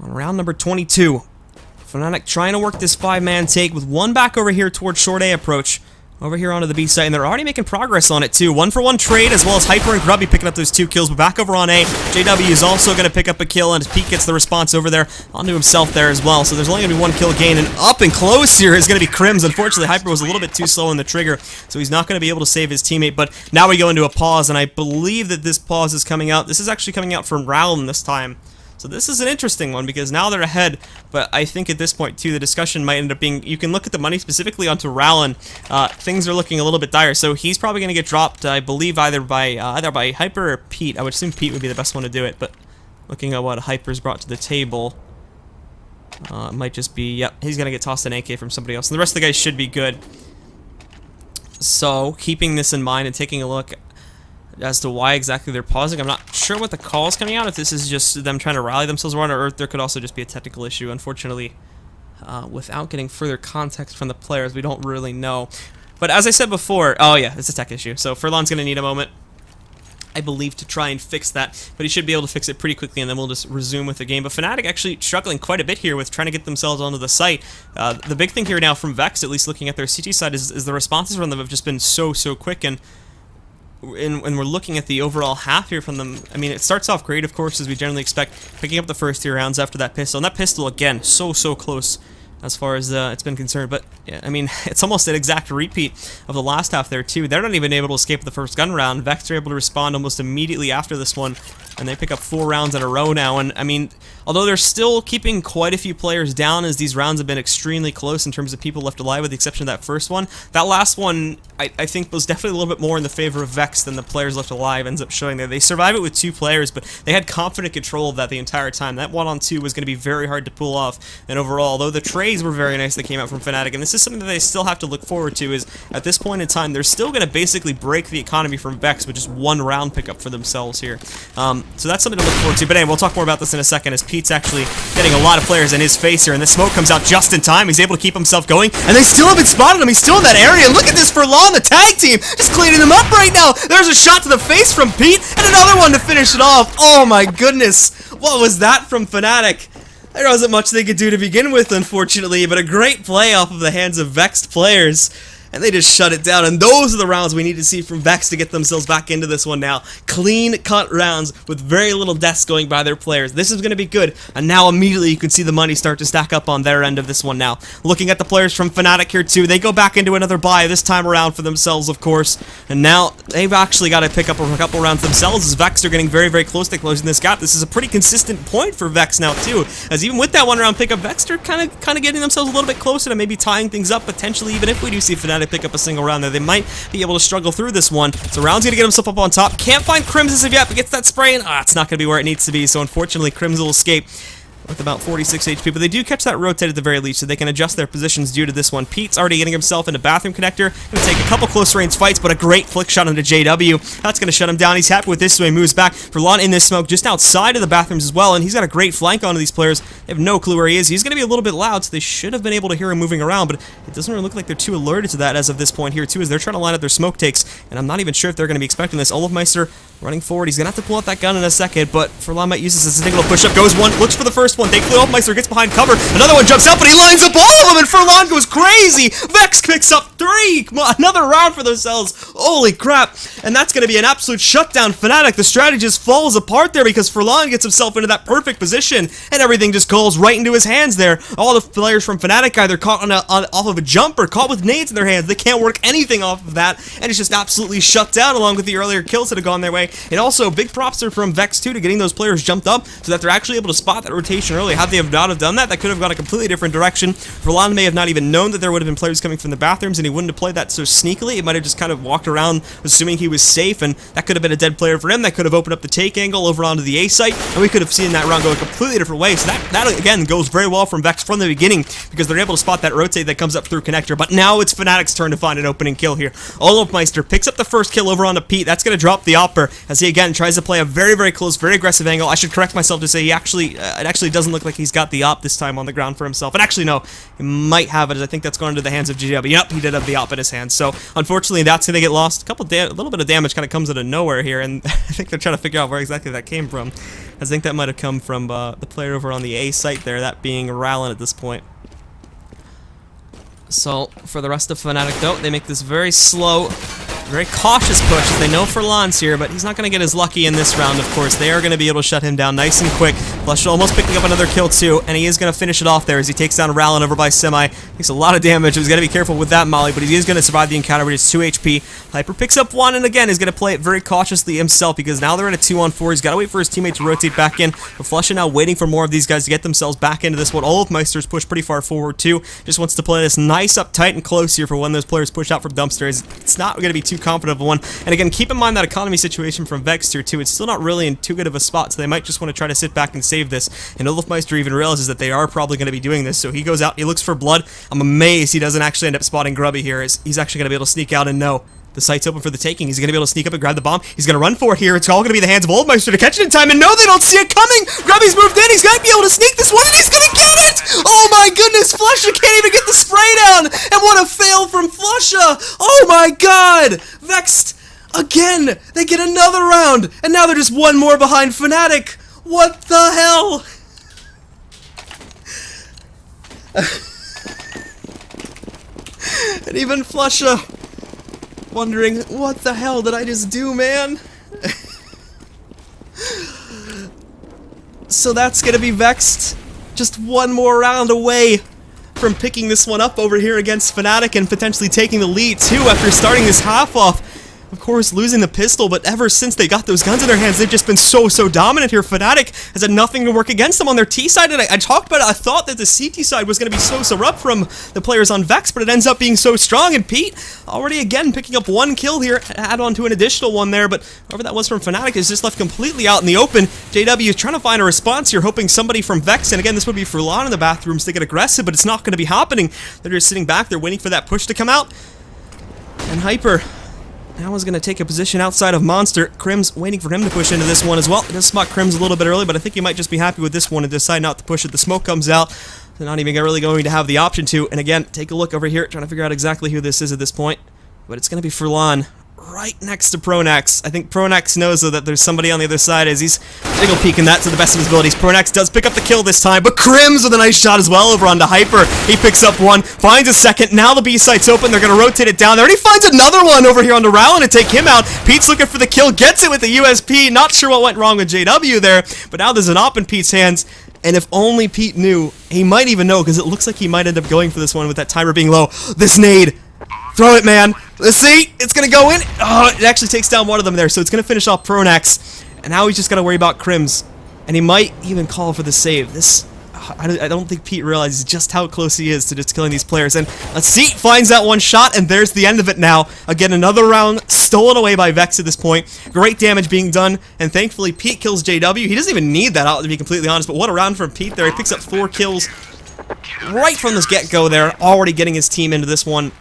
Speaker 1: on round number 22, Fnatic trying to work this 5-man take with one back over here towards short A approach. Over here onto the B site, and they're already making progress on it too. 1-for-1 trade, as well as Hyper and Grubby picking up those 2 kills, but back over on A, JW is also going to pick up a kill, and Pete gets the response over there onto himself there as well, so there's only going to be 1 kill gain, and up and close here is going to be Crims. Unfortunately, Hyper was a little bit too slow on the trigger, so he's not going to be able to save his teammate, but now we go into a pause, and I believe that this pause is coming out. This is actually coming out from Rowland this time. So this is an interesting one, because now they're ahead, but I think at this point, too, the discussion might end up being, you can look at the money specifically onto Rowland. Things are looking a little bit dire, so he's probably going to get dropped, I believe, either by Hyper or Pete. I would assume Pete would be the best one to do it, but looking at what Hyper's brought to the table, it might just be, yep, he's going to get tossed an AK from somebody else, and the rest of the guys should be good. So, keeping this in mind and taking a look as to why exactly they're pausing, I'm not sure what the call is coming out, if this is just them trying to rally themselves around, or there could also just be a technical issue. Unfortunately, without getting further context from the players, we don't really know. But as I said before, oh yeah, it's a tech issue, so Furlan's going to need a moment, I believe, to try and fix that, but he should be able to fix it pretty quickly, and then we'll just resume with the game. But Fnatic actually struggling quite a bit here with trying to get themselves onto the site. The big thing here now from Vexxed, at least looking at their CT side, is the responses from them have just been so quick, and when we're looking at the overall half here from them, I mean, it starts off great, of course, as we generally expect, picking up the first 3 rounds after that pistol. And that pistol, again, so close as far as it's been concerned. But, yeah, I mean, it's almost an exact repeat of the last half there, too. They're not even able to escape the first gun round. Vexxed are able to respond almost immediately after this one, and they pick up 4 rounds in a row now. And, I mean, although they're still keeping quite a few players down, as these rounds have been extremely close in terms of people left alive, with the exception of that first one, that last one, I think, was definitely a little bit more in the favor of Vexxed than the players left alive ends up showing there. They survive it with 2 players, but they had confident control of that the entire time. That 1-on-2 was going to be very hard to pull off. And overall, although the trades were very nice that came out from Fnatic, and this is something that they still have to look forward to, is at this point in time, they're still going to basically break the economy from Vexxed with just 1 round pickup for themselves here. So that's something to look forward to. But anyway, we'll talk more about this in a second, as Pete's actually getting a lot of players in his face here, and the smoke comes out just in time. He's able to keep himself going, and they still haven't spotted him. He's still in that area. Look at this for Law, the tag team, just cleaning him up right now. There's a shot to the face from Pete, and another one to finish it off. Oh my goodness, what was that from Fnatic? There wasn't much they could do to begin with, unfortunately, but a great play off of the hands of Vexxed players. And they just shut it down, and those are the rounds we need to see from Vexxed to get themselves back into this one now. Clean-cut rounds with very little deaths going by their players. This is going to be good, and now immediately you can see the money start to stack up on their end of this one now. Looking at the players from Fnatic here too, they go back into another buy, this time around for themselves, of course. And now they've actually got to pick up a couple rounds themselves, as Vexxed are getting very close to closing this gap. This is a pretty consistent point for Vexxed now too, as even with that 1-round pickup, Vexxed are kind of getting themselves a little bit closer to maybe tying things up, potentially, even if we do see Fnatic pick up a single round there. They might be able to struggle through this one. So Round's gonna get himself up on top. Can't find Crims as of yet, but gets that spray, and it's not gonna be where it needs to be. So unfortunately, Crims will escape with about 46 HP, but they do catch that rotate at the very least, so they can adjust their positions due to this one. Pete's already getting himself into bathroom connector, gonna take a couple close range fights, but a great flick shot onto JW. That's gonna shut him down. He's happy with this, so he moves back. Furlan in this smoke just outside of the bathrooms as well, and he's got a great flank onto these players. They have no clue where he is. He's gonna be a little bit loud, so they should have been able to hear him moving around, but it doesn't really look like they're too alerted to that as of this point here too, as they're trying to line up their smoke takes, and I'm not even sure if they're gonna be expecting this. Olofmeister running forward. He's gonna have to pull out that gun in a second, but Furlan might use this as a single push-up. Goes one, looks for the first one. Thankfully, Olofmeister gets behind cover. Another one jumps out, but he lines up all of them, and Furlan goes crazy. Vexxed picks up 3. Another round for themselves. Holy crap. And that's going to be an absolute shutdown. Fnatic, the strategy just falls apart there, because Furlan gets himself into that perfect position, and everything just goes right into his hands there. All the players from Fnatic either caught off of a jump or caught with nades in their hands. They can't work anything off of that, and it's just absolutely shut down, along with the earlier kills that have gone their way. And also, big props are from Vexxed too, to getting those players jumped up so that they're actually able to spot that rotation early. Had they have not have done that, that could have gone a completely different direction. Furlan may have not even known that there would have been players coming from the bathrooms, and he wouldn't have played that so sneakily. It might have just kind of walked around assuming he was safe, and that could have been a dead player for him. That could have opened up the take angle over onto the A site, and we could have seen that round go a completely different way. So that again goes very well from Vexxed from the beginning, because they're able to spot that rotate that comes up through connector. But now it's Fnatic's turn to find an opening kill here. Olofmeister picks up the first kill over onto Pete. That's going to drop the Opper, as he again tries to play a very close, very aggressive angle. I should correct myself to say it actually doesn't look like he's got the op this time on the ground for himself. And actually, no, he might have it, as I think that's going into the hands of GW. Yep, he did have the op in his hands. So unfortunately, that's going to get lost. A little bit of damage kind of comes out of nowhere here, and I think they're trying to figure out where exactly that came from. I think that might have come from the player over on the A site there, that being Rallen at this point. So for the rest of Fnatic, though, they make this very slow, very cautious push, as they know Furlan's here, but he's not going to get as lucky in this round, of course. They are going to be able to shut him down nice and quick. Flush almost picking up another kill, too, and he is going to finish it off there as he takes down Rallen over by Semi. Takes a lot of damage. He's got to be careful with that molly, but he is going to survive the encounter with his 2 HP. Hyper picks up 1, and again, is going to play it very cautiously himself, because now they're in a 2-on-4. He's got to wait for his teammate to rotate back in. But Flush now waiting for more of these guys to get themselves back into this one. Olofmeister's pushed pretty far forward, too. Just wants to play this nice up tight and close here for when those players push out from dumpsters. It's not going to be too confident of one. And again, keep in mind that economy situation from Vexxed here too. It's still not really in too good of a spot, so they might just want to try to sit back and save this. And Olofmeister even realizes that they are probably going to be doing this, so he goes out, he looks for blood. I'm amazed he doesn't actually end up spotting Grubby here, as he's actually going to be able to sneak out and know the site's open for the taking. He's going to be able to sneak up and grab the bomb. He's going to run for it here. It's all going to be the hands of Olofmeister to catch it in time, and no, they don't see it coming! Grubby's moved in, he's going to be able to sneak this one, and he's going to get it! Oh my goodness, Flusha can't even get the spray down! And what a fail from Flusha! Oh my god! Vexxed, again, they get another round, and now they're just one more behind Fnatic. What the hell? And even Flusha wondering, what the hell did I just do, man? So that's gonna be Vexxed. Just one more round away from picking this one up over here against Fnatic and potentially taking the lead too after starting this half off. Of course, losing the pistol, but ever since they got those guns in their hands, they've just been so dominant here. Fnatic has had nothing to work against them on their T side, and I talked about it. I thought that the CT side was going to be so rough from the players on Vex, but it ends up being so strong, and Pete already again picking up one kill here, add on to an additional one there, but whoever that was from Fnatic is just left completely out in the open. JW is trying to find a response here, hoping somebody from Vex, and again, this would be Furlan in the bathrooms to get aggressive, but it's not going to be happening. They're just sitting back, they're waiting for that push to come out, and Hyper now is going to take a position outside of Monster. Crim's waiting for him to push into this one as well. It does spot Crim's a little bit early, but I think he might just be happy with this one and decide not to push it. The smoke comes out. They're not even really going to have the option to. And again, take a look over here, trying to figure out exactly who this is at this point. But it's going to be Furlan, right next to Pronax. I think Pronax knows, though, that there's somebody on the other side as he's taking a peek in that to the best of his abilities. Pronax does pick up the kill this time, but Crim's with a nice shot as well over onto Hyper. He picks up one, finds a second. Now the B site's open. They're going to rotate it down there, and he finds another one over here onto Rowland to take him out. Pete's looking for the kill, gets it with the USP. Not sure what went wrong with JW there, but now there's an op in Pete's hands. And if only Pete knew, he might even know, because it looks like he might end up going for this one with that timer being low. This nade. Throw it, man. Let's see. It's going to go in. Oh, it actually takes down one of them there, so it's going to finish off Pronax. And now he's just got to worry about Crim's. And he might even call for the save. This, I don't think Pete realizes just how close he is to just killing these players. And let's see. Finds that one shot, and there's the end of it now. Again, another round stolen away by Vex at this point. Great damage being done, and thankfully Pete kills JW. He doesn't even need that out, to be completely honest, but what a round from Pete there. He picks up 4 kills right from this get-go there, already getting his team into this one.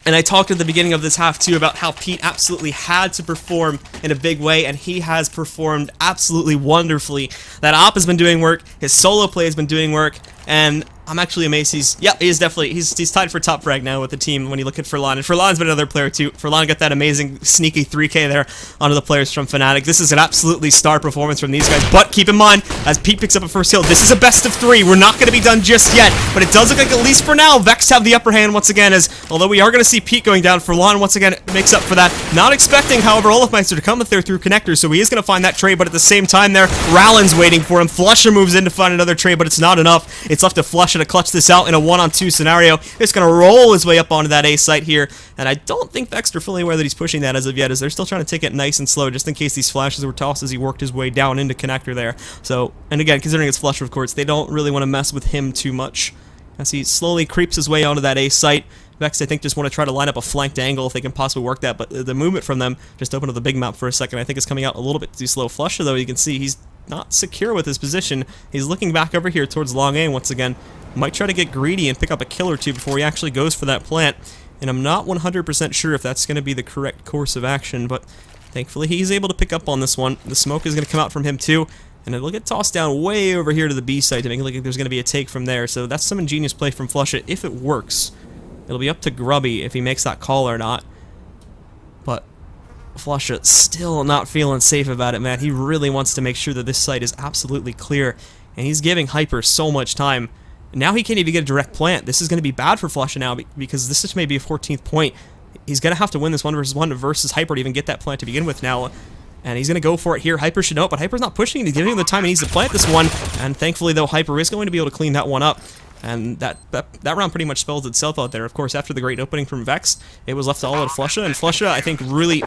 Speaker 1: And I talked at the beginning of this half, too, about how Pete absolutely had to perform in a big way, and he has performed absolutely wonderfully. That op has been doing work, his solo play has been doing work, and I'm actually amazed he's definitely, he's tied for top frag now with the team when you look at Furlan. And Furlan's been another player too. Furlan got that amazing sneaky 3K there onto the players from Fnatic. This is an absolutely star performance from these guys. But keep in mind, as Pete picks up a first kill, this is a best of 3. We're not going to be done just yet, but it does look like, at least for now, Vex have the upper hand once again, as although we are going to see Pete going down, Furlan once again makes up for that. Not expecting, however, Olafmeister to come with there through connectors, so he is going to find that trade, but at the same time there, Rowland's waiting for him. Flusher moves in to find another trade, but it's not enough. It's left to Flusher to clutch this out in a 1-on-2 scenario. He's going to roll his way up onto that A site here, and I don't think Vexxed are fully aware that he's pushing that as of yet, as they're still trying to take it nice and slow, just in case these flashes were tossed as he worked his way down into connector there. So, and again, considering it's Flusher, of course, they don't really want to mess with him too much, as he slowly creeps his way onto that A site. Vexxed, I think, just want to try to line up a flanked angle if they can possibly work that, but the movement from them, just open up the big map for a second, I think is coming out a little bit too slow. Flusher, though, you can see he's not secure with his position. He's looking back over here towards long A once again. Might try to get greedy and pick up a kill or two before he actually goes for that plant. And I'm not 100% sure if that's going to be the correct course of action, but thankfully he's able to pick up on this one. The smoke is going to come out from him too, and it'll get tossed down way over here to the B site to make it look like there's going to be a take from there. So that's some ingenious play from Flusher if it works. It'll be up to Grubby if he makes that call or not. But Flusher still not feeling safe about it, man. He really wants to make sure that this site is absolutely clear, and he's giving Hyper so much time. Now he can't even get a direct plant. This is going to be bad for Flusher now, because this is maybe a 14th point. He's going to have to win this 1v1 versus Hyper to even get that plant to begin with now. And he's going to go for it here. Hyper should know it, but Hyper's not pushing it. He's giving him the time he needs to plant this one. And thankfully, though, Hyper is going to be able to clean that one up. And that round pretty much spells itself out there. Of course, after the great opening from Vex, it was left all to Flusher, and Flusher, I think, really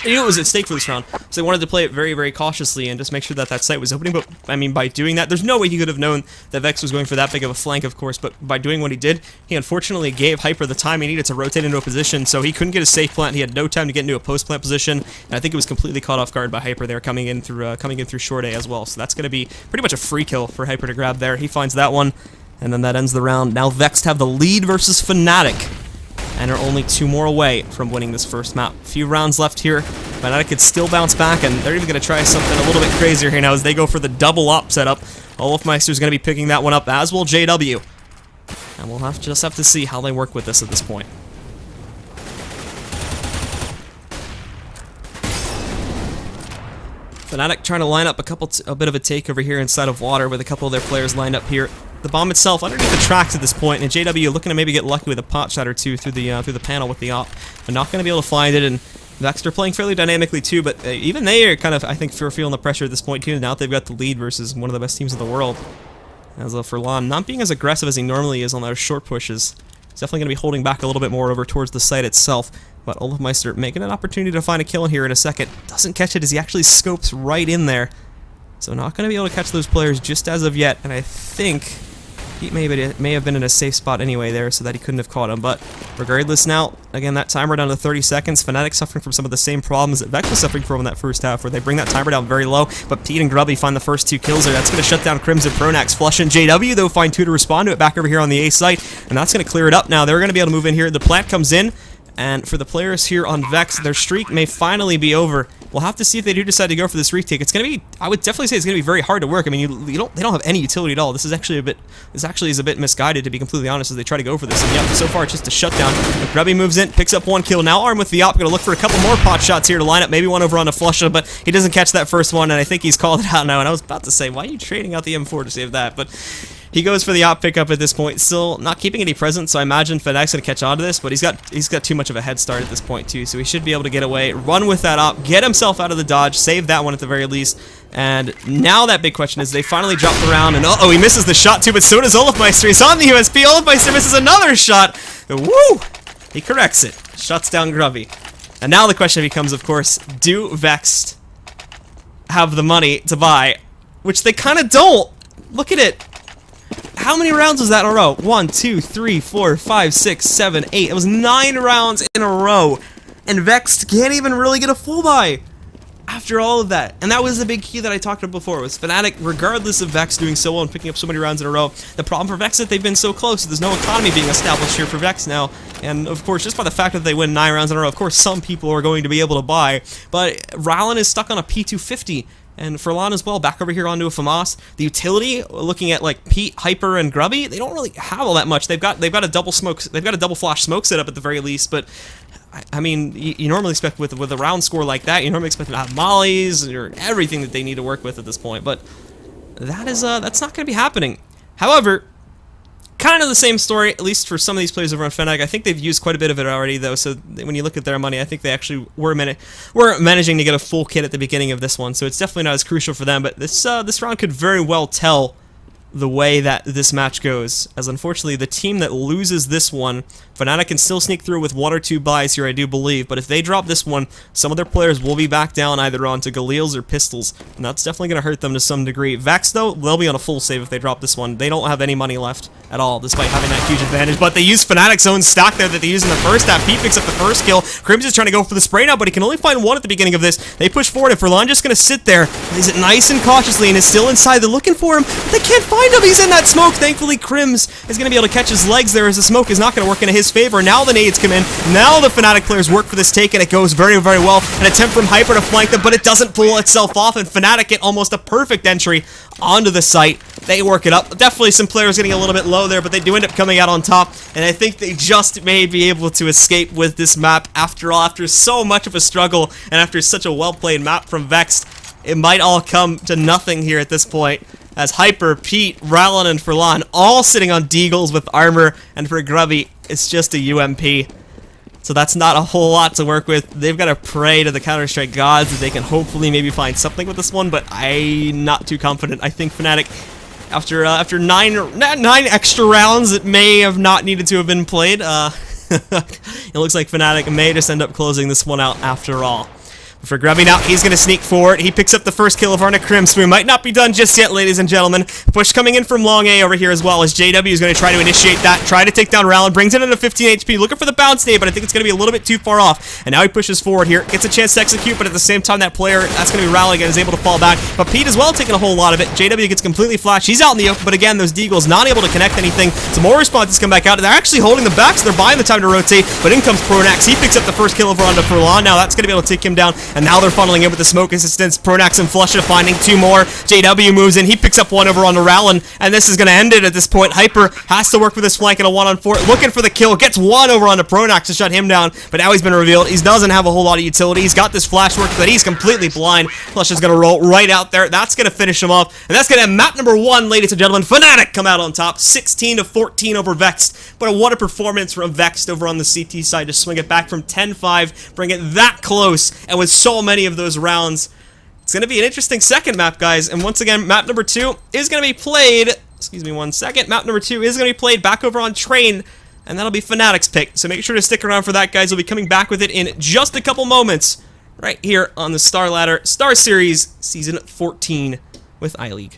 Speaker 1: knew it was at stake for this round, so they wanted to play it very, very cautiously and just make sure that that site was opening. But, I mean, by doing that, there's no way he could have known that Vex was going for that big of a flank, of course, but by doing what he did, he unfortunately gave Hyper the time he needed to rotate into a position, so he couldn't get a safe plant. He had no time to get into a post-plant position, and I think it was completely caught off guard by Hyper there, coming in through short A as well, so that's going to be pretty much a free kill for Hyper to grab there. He finds that one. And then that ends the round. Now Vexxed have the lead versus Fnatic, and are only 2 more away from winning this first map. A few rounds left here. Fnatic could still bounce back, and they're even going to try something a little bit crazier here now as they go for the double op setup. Olafmeister's going to be picking that one up, as will JW. And we'll just have to see how they work with this at this point. Fnatic trying to line up a bit of a take over here inside of water with a couple of their players lined up here the bomb itself underneath the tracks at this point, and JW looking to maybe get lucky with a pot shot or two through the panel with the op, but not going to be able to find it. And Vexxed are playing fairly dynamically too, but even they are kind of, I think, feeling the pressure at this point too. Now that they've got the lead versus one of the best teams in the world. As Furlan not being as aggressive as he normally is on those short pushes. He's definitely going to be holding back a little bit more over towards the site itself. But Olofmeister making an opportunity to find a kill in here in a second. Doesn't catch it as he actually scopes right in there. So not going to be able to catch those players just as of yet. And I think he may have been in a safe spot anyway there so that he couldn't have caught him. But regardless now, again, that timer down to 30 seconds. Fnatic suffering from some of the same problems that Vexxed was suffering from in that first half, where they bring that timer down very low. But Pete and Grubby find the first 2 kills there. That's going to shut down Crims and Pronax. Flush and JW, though, find 2 to respond to it back over here on the A site. And that's going to clear it up now. They're going to be able to move in here. The plant comes in. And for the players here on Vexxed, their streak may finally be over. We'll have to see if they do decide to go for this retake. It's going to be, I would definitely say it's going to be very hard to work. I mean, they don't have any utility at all. This is actually is a bit misguided, to be completely honest, as they try to go for this. And yeah, so far it's just a shutdown. Grubby moves in, picks up 1 kill. Now armed with the op, going to look for a couple more pot shots here to line up. Maybe one over on a Flusha, but he doesn't catch that first one, and I think he's called it out now. And I was about to say, why are you trading out the M4 to save that? But he goes for the op pickup at this point, still not keeping any presence, so I imagine Fnac's going to catch on to this, but he's got too much of a head start at this point too, so he should be able to get away, run with that op, get himself out of the dodge, save that one at the very least. And now that big question is, they finally drop the round, and uh-oh, he misses the shot too, but so does Olofmeister. He's on the USP, Olofmeister misses another shot, woo! He corrects it, shuts down Grubby. And now the question becomes, of course, do Vexxed have the money to buy? Which they kind of don't. Look at it. How many rounds was that in a row? 1, 2, 3, 4, 5, 6, 7, 8. It was 9 rounds in a row. And Vexxed can't even really get a full buy after all of that. And that was the big key that I talked about before, was Fnatic, regardless of Vexxed doing so well and picking up so many rounds in a row, the problem for Vexxed is that they've been so close. There's no economy being established here for Vexxed now. And of course, just by the fact that they win 9 rounds in a row, of course, some people are going to be able to buy. But Rallen is stuck on a P250. And Furlan as well, back over here onto a FAMAS. The utility, looking at like Pete, Hyper, and Grubby, they don't really have all that much. They've got a double flash smoke setup at the very least. But I mean, you normally expect with a round score like that, you normally expect them to have mollies or everything that they need to work with at this point. But that's not going to be happening. However, kind of the same story, at least for some of these players over on Fnatic. I think they've used quite a bit of it already, though, so when you look at their money, I think they actually were managing to get a full kit at the beginning of this one, so it's definitely not as crucial for them, but this round could very well tell the way that this match goes, as unfortunately the team that loses this one, Fnatic can still sneak through with 1 or 2 buys here, I do believe, but if they drop this one, some of their players will be back down either onto Galils or Pistols, and that's definitely going to hurt them to some degree. Vexxed, though, they'll be on a full save if they drop this one. They don't have any money left at all, despite having that huge advantage, but they use Fnatic's own stack there that they used in the first half. Pete picks up the first kill. Crims is trying to go for the spray now, but he can only find 1 at the beginning of this. They push forward, and Furlan just going to sit there, plays it nice and cautiously, and is still inside. They're looking for him, but they can't find him. He's in that smoke. Thankfully, Crims is going to be able to catch his legs there, as the smoke is not going to work into his favor. Now the nades come in. Now the Fnatic players work for this take, and it goes very, very well. An attempt from Hyper to flank them, but it doesn't pull itself off, and Fnatic get almost a perfect entry onto the site. They work it up. Definitely some players getting a little bit low there, but they do end up coming out on top, and I think they just may be able to escape with this map after all. After so much of a struggle, and after such a well-played map from Vexxed, it might all come to nothing here at this point, as Hyper, Pete, Rallen, and Furlan all sitting on deagles with armor, and for Grubby, it's just a UMP. So that's not a whole lot to work with. They've got to pray to the Counter-Strike gods that they can hopefully maybe find something with this one, but I'm not too confident. I think Fnatic, after 9 extra rounds that may have not needed to have been played, it looks like Fnatic may just end up closing this one out after all. For Grubby now, he's going to sneak forward. He picks up the first kill of Arna Crims. We might not be done just yet, ladies and gentlemen. Push coming in from long A over here as well, as JW is going to try to initiate that, try to take down Rallen, brings it into 15 HP, looking for the bounce nade, but I think it's going to be a little bit too far off. And now he pushes forward here, gets a chance to execute, but at the same time, that player, that's going to be Rallen again, is able to fall back. But Pete as well taking a whole lot of it. JW gets completely flashed. He's out in the open, but again, those deagles not able to connect anything. Some more responses come back out, and they're actually holding them back, so they're buying the time to rotate. But in comes Pronax. He picks up the first kill over onto Furlan. Now that's going to be able to take him down.
Speaker 2: and now they're funneling in with the smoke assistance. Pronax and Flusha finding 2 more. JW moves in, he picks up 1 over on the Rowlin, and this is going to end it at this point. Hyper has to work with his flank in a 1-on-4, looking for the kill, gets 1 over on the Pronax to shut him down, but now he's been revealed. He doesn't have a whole lot of utility. He's got this flash work, but he's completely blind. Flusha's going to roll right out there. That's going to finish him off, and that's going to have map number 1, ladies and gentlemen. Fnatic come out on top, 16-14 over Vexxed. But what a performance from Vexxed over on the CT side to swing it back from 10-5, bring it that close, and with so many of those rounds. It's going to be an interesting second map, guys. And once again, map number 2 is going to be played, excuse me 1 second, map number 2 is going to be played back over on Train, and that'll be Fnatic's pick. So make sure to stick around for that, guys. We'll be coming back with it in just a couple moments, right here on the Star Ladder Star Series Season 14 with iLeague.